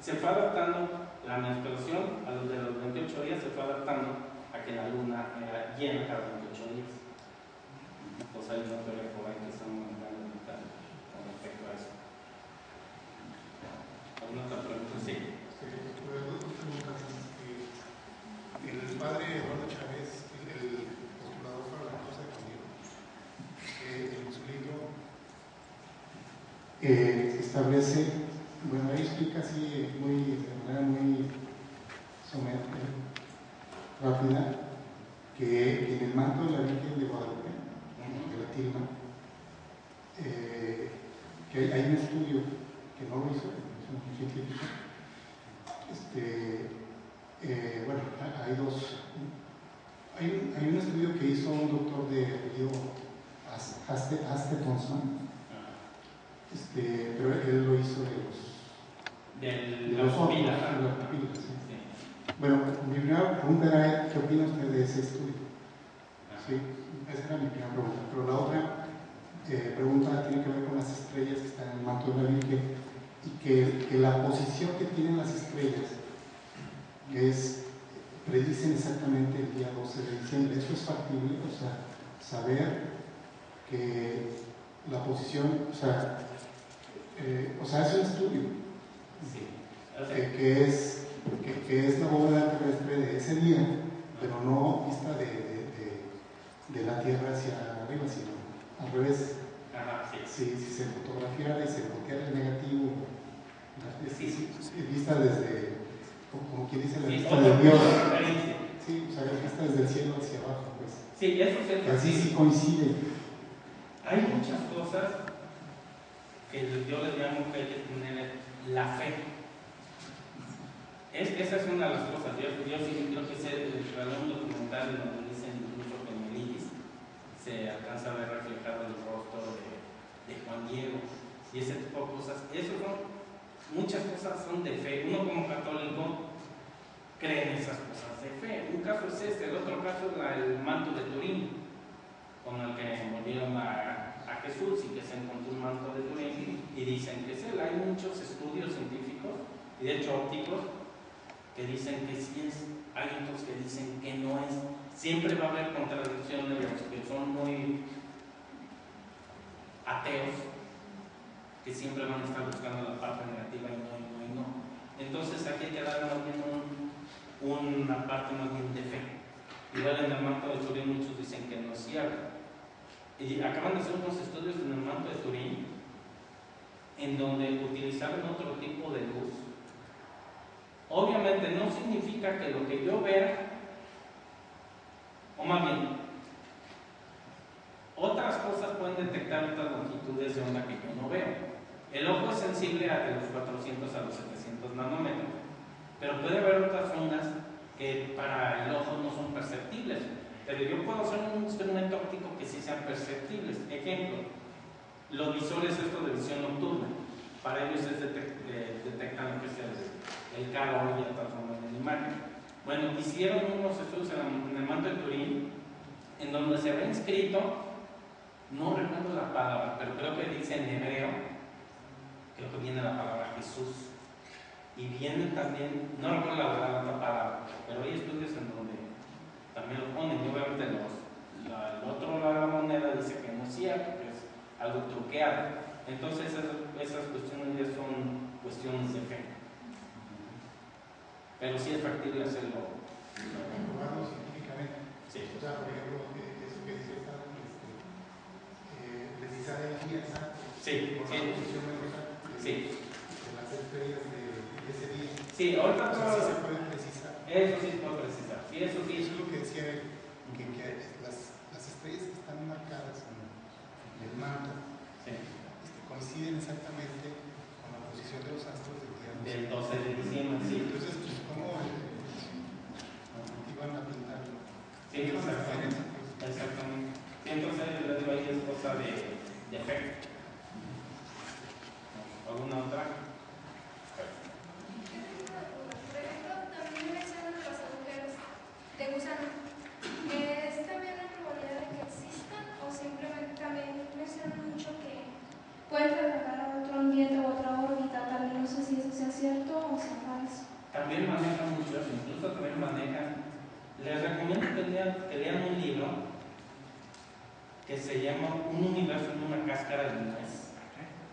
se fue adaptando la menstruación a los de los 28 días, se fue adaptando a que la luna era llena cada 28 días. Entonces hay una teoría por ahí que están manejando con respecto a eso. ¿Alguna otra pregunta? Sí. El padre Eduardo Chávez, el postulador para la causa de Camilo, en su libro establece, bueno, ahí explica así de manera muy rápida, que en el manto de la Virgen de Guadalupe, de la tilma, que hay un estudio que no lo hizo, es un científico, bueno, hay un estudio que hizo un doctor de apellido Aste-Thompson, pero él lo hizo de las pupilas, sí. Sí. Bueno, mi primera pregunta era, ¿qué opina usted de ese estudio? Sí, esa era mi primera pregunta. Pero la otra pregunta tiene que ver con las estrellas que están en el manto de la Virgen y que la posición que tienen las estrellas que predicen exactamente el día 12 de diciembre. ¿Eso es factible? O sea, saber que la posición, o sea, es un estudio, que es la bóveda terrestre de ese día, pero no vista de la Tierra hacia arriba, sino al revés. Si se fotografiara y se volteara el negativo, vista desde, como quien dice, la vista de Dios. Sí, o sea, la vista desde el cielo hacia abajo, pues. Sí, eso es así sí coincide. Hay muchas cosas que yo les llamo que hay que tener la fe. Esa es una de las cosas. Yo sí creo que se algún documental donde dicen incluso que en el iris se alcanza a ver reflejado el rostro de Juan Diego y ese tipo de cosas. Muchas cosas son de fe. Uno como católico cree en esas cosas de fe. Un caso es este, el otro caso es el manto de Turín, con el que envolvieron a Jesús y que se encontró un manto de Turín y dicen que es él. Hay muchos estudios científicos y de hecho ópticos que dicen que sí es, hay otros que dicen que no es. Siempre va a haber contradicciones de los que son muy ateos, que siempre van a estar buscando la parte negativa y no. Entonces aquí hay que dar más bien una parte más bien de fe. Igual en el manto de Turín muchos dicen que no es cierto. Y acaban de hacer unos estudios en el manto de Turín en donde utilizaron otro tipo de luz. Obviamente no significa que lo que yo vea, o más bien, otras cosas pueden detectar otras longitudes de onda que yo no veo. El ojo es sensible a de los 400 a los 700 nanómetros, pero puede haber otras ondas que para el ojo no son perceptibles. Pero yo puedo hacer un instrumento óptico que sí sean perceptibles. Ejemplo, los visores estos de visión nocturna. Para ellos detectan lo que es el calor y la transforman en imagen. Bueno, hicieron unos estudios en el manto de Turín en donde se ve inscrito, no recuerdo la palabra, pero creo que dice en hebreo, creo que viene la palabra Jesús. Y viene también, no recuerdo la otra palabra, pero hay estudios en donde también lo ponen. Y obviamente el otro lado de la moneda dice que no es cierto, que es algo truqueado. Entonces esas cuestiones ya son cuestiones de fe. Pero sí es factible hacerlo. Comprobado científicamente. Sí. O sea, por ejemplo, eso que dice precisar el día exacto. Sí, por sí. la posición de las estrellas de ese día. Sí, ahorita sí se puede precisar. Eso sí se puede precisar. Sí, eso sí. Eso es lo que decía él, que las estrellas que están marcadas en el manto coinciden exactamente con la posición de los astros del 12 de diciembre. Sí. Entonces, pues, ¿cómo iban a pintarlo? Sí, exactamente. Sí, entonces yo digo ahí es cosa de fe. ¿Alguna otra? También mencionan los agujeros de gusano. ¿Es también la probabilidad de que existan o simplemente también mencionan mucho que pueden reflejar a otro ambiente o otra órbita? También no sé si eso sea cierto o sea falso. También manejan muchos, incluso también manejan. Les recomiendo que lean un libro que se llama Un universo en una cáscara de nuez.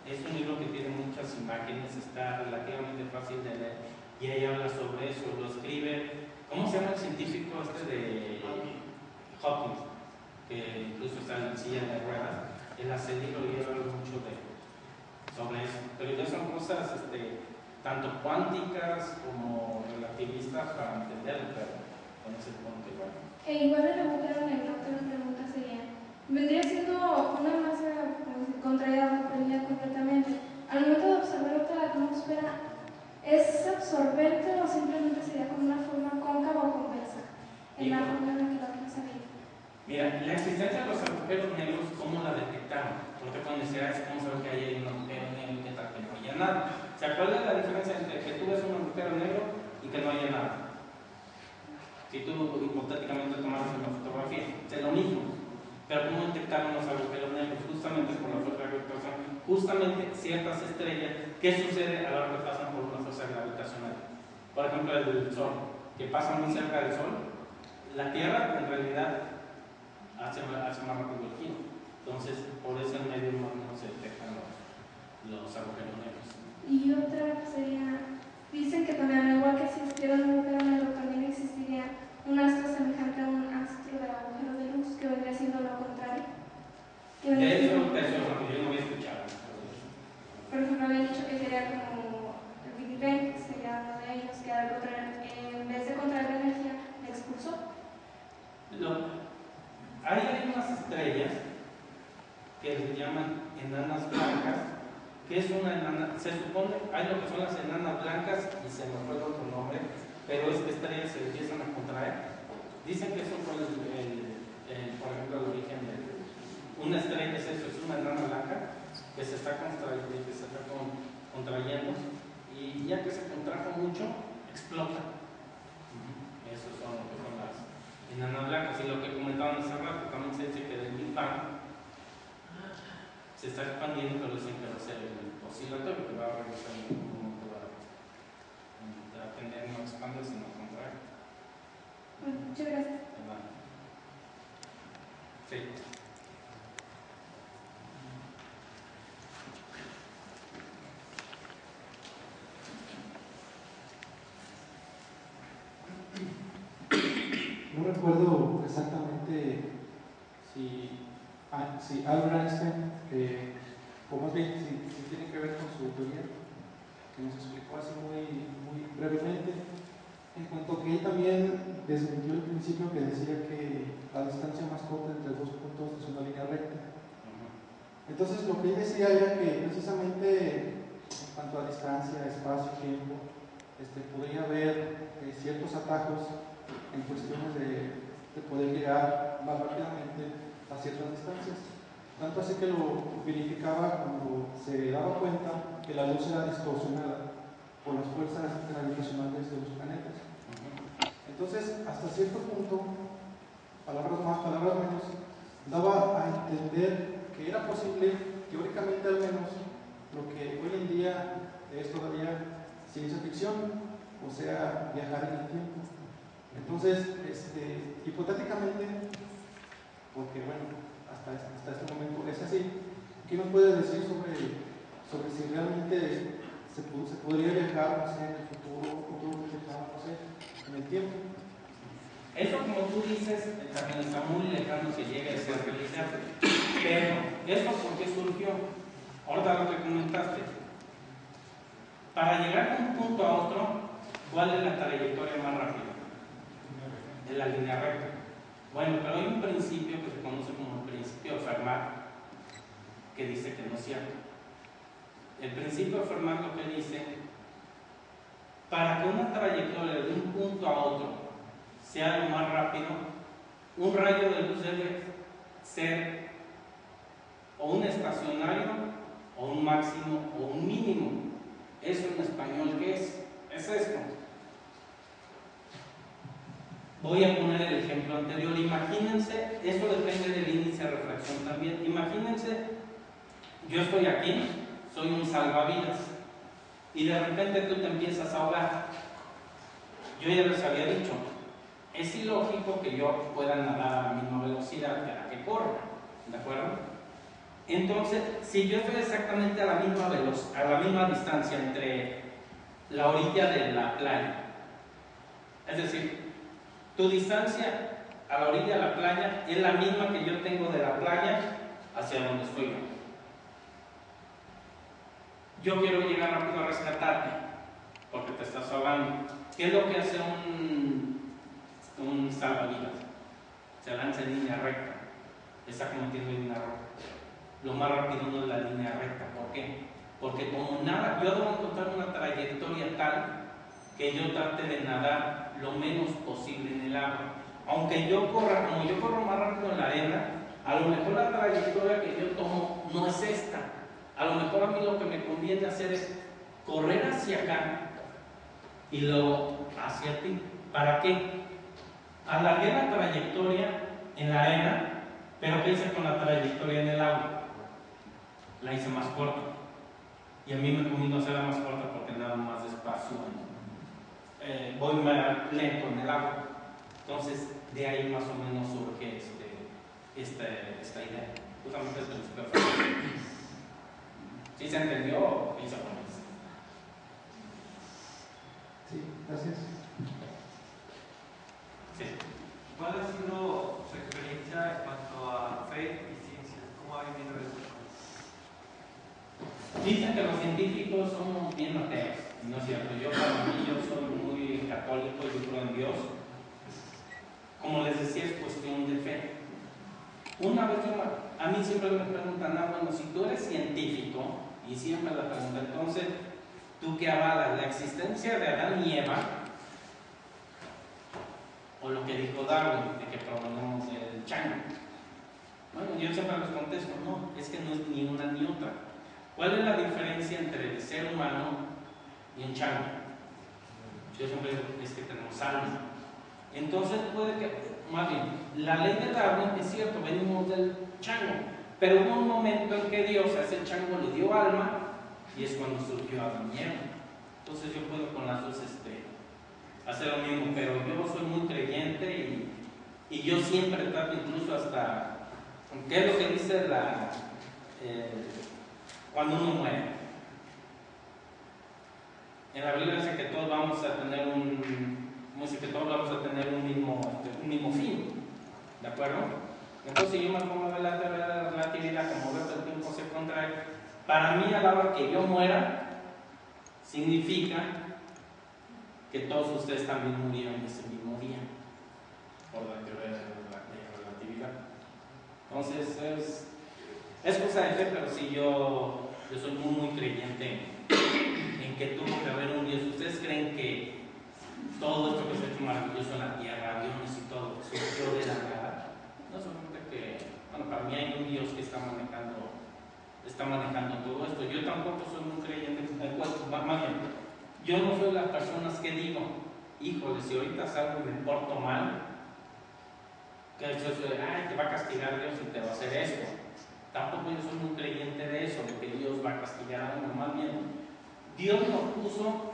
Es un libro que tiene muchas imágenes, está relativamente fácil de leer y ahí habla sobre eso. Lo escribe, ¿cómo se llama el científico de Hawking? Que incluso está en la silla de ruedas. Él hace el libro y habla mucho sobre eso. Pero ya son cosas tanto cuánticas como relativistas para entenderlo, pero con ese punto igual. Igual el agujero negro, otra pregunta sería, vendría siendo una masa contraída o comprimida completamente. Al momento de observar otra atmósfera, ¿es absorbente o simplemente sería como una forma cóncava o convexa? En la forma en la que la vamos a ver. Mira, la existencia de los agujeros negros, ¿cómo la detectaron? Porque cuando decías, ¿cómo saber que hay un agujero negro y que tal que no haya nada? O sea, ¿cuál es la diferencia entre que tú ves un agujero negro y que no haya nada? Si tú hipotéticamente tomaras una fotografía, es lo mismo. Pero ¿cómo detectaron los agujeros negros? Justamente por la fuerza de gravitación. Justamente ciertas estrellas, ¿qué sucede a la hora que pasan por una fuerza gravitacional? Por ejemplo, el Sol. que pasa muy cerca del Sol, la Tierra en realidad hace más rápido el giro. Entonces, por eso en medio no se detectan los agujeros negros. Y otra sería, dicen que también, al igual que si existiera un agujero negro, también existiría un astro semejante a un astro del agujero de luz, que vendría siendo lo contrario. De hecho, yo no había escuchado. Por ejemplo, habían dicho que sería como el Big Bang, que sería uno de ellos, que al contrario, en vez de contraer la energía, la expulsó. Hay unas estrellas que se llaman enanas blancas, que es una enana, se supone, hay lo que son las enanas blancas y se me fue otro nombre, pero es que estrellas se empiezan a contraer. Dicen que eso fue por ejemplo, el origen de una estrella, es eso, es una enana blanca que se está contrayendo y ya que se contrajo mucho, explota. Eso son lo que son las enanas blancas. Y lo que comentaban hace rato, también se dice que del Big Bang se está expandiendo, pero dicen que va a ser el oscilatorio, que va a regresar en un momento a tener no expandir, sino contraer. Bueno, muchas gracias. Sí. No recuerdo exactamente si Albert Einstein, o más bien si tiene que ver con su teoría, que nos explicó así muy brevemente, en cuanto que él también desmintió el principio que decía que la distancia más corta entre dos puntos es una línea recta. Entonces lo que él decía era que precisamente en cuanto a distancia, espacio, tiempo, podría haber ciertos atajos en cuestiones de poder llegar más rápidamente a ciertas distancias. Tanto así que lo verificaba cuando se daba cuenta que la luz era distorsionada por las fuerzas gravitacionales de los planetas. Entonces, hasta cierto punto, palabras más, palabras menos, daba a entender que era posible, teóricamente al menos, lo que hoy en día es todavía ciencia ficción, o sea, viajar en el tiempo. Entonces, hipotéticamente, porque bueno, hasta este momento es así, ¿qué nos puede decir sobre si realmente se podría viajar, no sé, en el futuro lejano, no sé, en el tiempo? Eso, como tú dices, también está muy lejano que llegue a ser realidad. Pero, ¿esto por qué surgió? Ahorita lo que comentaste. Para llegar de un punto a otro, ¿cuál es la trayectoria más rápida? En la línea recta. Bueno, pero hay un principio que se conoce como el principio de Fermat, que dice que no es cierto. El principio de Fermat lo que dice, para que una trayectoria de un punto a otro sea lo más rápido, un rayo de luz debe ser o un estacionario, o un máximo, o un mínimo. Eso en español, ¿qué es? Es esto. Voy a poner el ejemplo anterior. Imagínense, eso depende del índice de refracción también. Imagínense, yo estoy aquí, soy un salvavidas, y de repente tú te empiezas a ahogar. Yo ya les había dicho, es ilógico que yo pueda nadar a la misma velocidad que a la que corro, ¿de acuerdo? Entonces, si yo estoy exactamente a la misma distancia entre la orilla de la playa, es decir, tu distancia a la orilla de la playa es la misma que yo tengo de la playa hacia donde estoy yo. Yo quiero llegar rápido a rescatarte porque te estás ahogando. ¿Qué es lo que hace un salvavidas? Se lanza en línea recta, está cometiendo línea recta. Lo más rápido no es la línea recta. ¿Por qué? Porque como nada, yo debo encontrar una trayectoria tal que yo trate de nadar lo menos posible en el agua. Aunque yo corra, como yo corro más rápido en la arena, a lo mejor la trayectoria que yo tomo no es esta. A lo mejor a mí lo que me conviene hacer es correr hacia acá y luego hacia ti. ¿Para qué? Alargué la trayectoria en la arena, pero ¿qué hice con la trayectoria en el agua? La hice más corta. Y a mí me conviene hacerla más corta porque nada más despacio. voy más lento en el agua. Entonces, de ahí más o menos surge esta idea. Justamente esto es ¿sí se entendió? Sí, gracias. Sí. ¿Cuál ha sido su experiencia en cuanto a fe y ciencia? ¿Cómo ha vivido eso? Dicen que los científicos somos bien ateos, ¿no es cierto? Para mí, yo soy muy católico, yo creo en Dios. Como les decía, es cuestión de fe. Una vez a mí siempre me preguntan, bueno, si tú eres científico, y siempre la pregunta, entonces, ¿tú qué avalas? ¿La existencia de Adán y Eva? ¿O lo que dijo Darwin, de que provenimos del chango? Bueno, yo siempre les contesto, no, es que no es ni una ni otra. ¿Cuál es la diferencia entre el ser humano y un chango? Yo siempre digo, es que tenemos alma. Entonces puede que, más bien, la ley de Darwin es cierto, venimos del chango, pero hubo un momento en que Dios a ese chango le dio alma y es cuando surgió Adán y Eva. Entonces yo puedo con las dos hacer lo mismo, pero yo soy muy creyente y yo siempre trato incluso hasta, ¿qué es lo que dice cuando uno muere? En la Biblia dice que todos vamos a tener un mismo fin, ¿de acuerdo? Entonces, si yo me pongo a ver la teoría de la relatividad, como veo que el tiempo se contrae, para mí a la hora que yo muera, significa que todos ustedes también murieron ese mismo día, por la teoría de la relatividad. Entonces, es cosa de fe, pero sí yo soy muy creyente en que tuvo que haber un Dios. ¿Ustedes creen que todo esto que se ha hecho maravilloso en la tierra, aviones y todo, surgió de la nada? No solamente que, bueno, para mí hay un Dios que está manejando todo esto. Yo tampoco soy muy creyente, más bien, yo no soy las personas que digo, híjole, si ahorita salgo y me porto mal, que eso es, te va a castigar Dios y te va a hacer esto. Tampoco yo soy muy creyente de eso, de que Dios va a castigar a uno. Más bien, Dios nos puso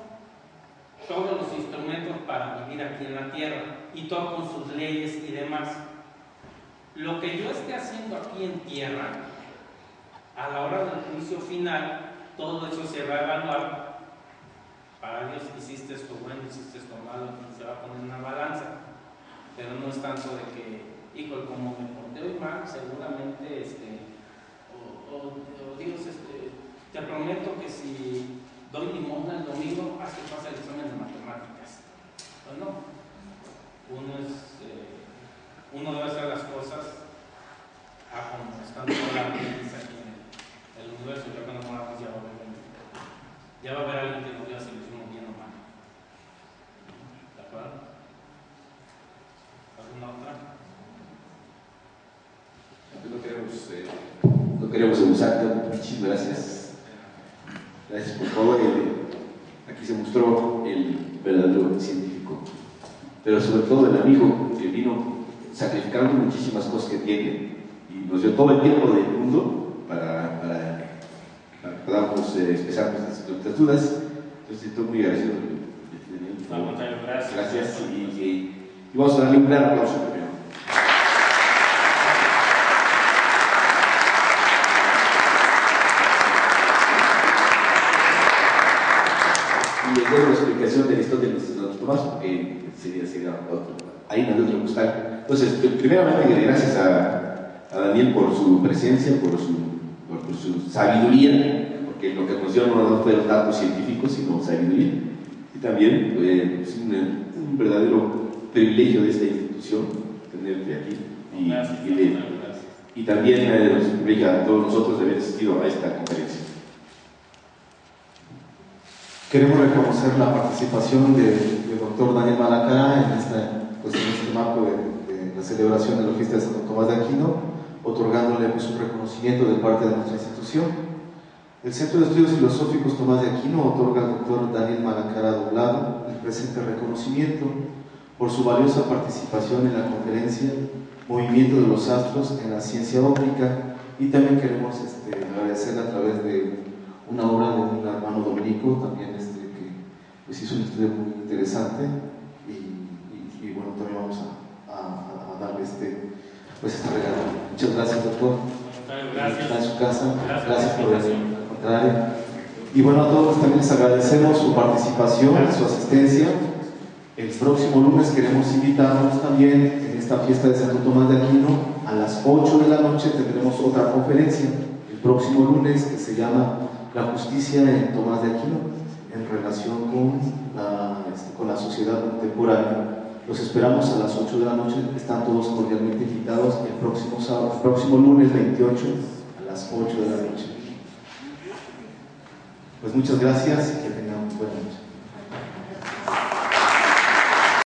todos los instrumentos para vivir aquí en la tierra y todo con sus leyes y demás. Lo que yo esté haciendo aquí en tierra, a la hora del juicio final, todo eso se va a evaluar. Para Dios, hiciste esto bueno, hiciste esto malo, y se va a poner en una balanza. Pero no es tanto de que, hijo, como me porté hoy mal, seguramente Dios, te prometo que si doy limosna el domingo, haz que pase el examen de matemáticas. Pues no. Uno debe hacer las cosas como están todas las leyes aquí en el universo. Ya cuando moramos ya va a haber alguien que nos diga si lo hicimos bien o mal. ¿De acuerdo? ¿Alguna otra? No queremos abusar. Muchísimas gracias. Gracias por todo. Aquí se mostró el verdadero científico, pero sobre todo el amigo que vino sacrificando muchísimas cosas que tiene y nos dio todo el tiempo del mundo para que podamos expresar nuestras dudas. Entonces estoy muy agradecido. Gracias y vamos a darle un gran aplauso primero. Y les doy la explicación de Aristóteles y Santo Tomás, porque sería otro, ahí no hay otro gustar. Entonces, primeramente, gracias a Daniel por su presencia, por su sabiduría, porque lo que nos dio no fueron datos científicos, sino sabiduría. Y también es un verdadero privilegio de esta institución tenerte aquí. Y también nos privilegia a todos nosotros de haber asistido a esta conferencia. Queremos reconocer la participación del doctor Daniel Malacara en este marco de la celebración de la fiesta de Santo Tomás de Aquino, otorgándole un reconocimiento de parte de nuestra institución. El Centro de Estudios Filosóficos Tomás de Aquino otorga al doctor Daniel Malacara Doblado el presente reconocimiento por su valiosa participación en la conferencia Movimiento de los Astros en la Ciencia Óptica, y también queremos agradecerle a través de una obra de un hermano dominico, también que pues hizo un estudio muy interesante y bueno, también vamos a darle pues este regalo. Muchas gracias, doctor. Gracias. Está en su casa. Gracias por venir. Al contrario. Y bueno, a todos también les agradecemos su participación, su asistencia. El próximo lunes queremos invitarnos también en esta fiesta de Santo Tomás de Aquino. A las 8 de la noche tendremos otra conferencia el próximo lunes que se llama La justicia en Tomás de Aquino, en relación con la sociedad contemporánea. Los esperamos a las 8 de la noche, están todos cordialmente invitados el próximo lunes 28 a las 8 de la noche. Pues muchas gracias.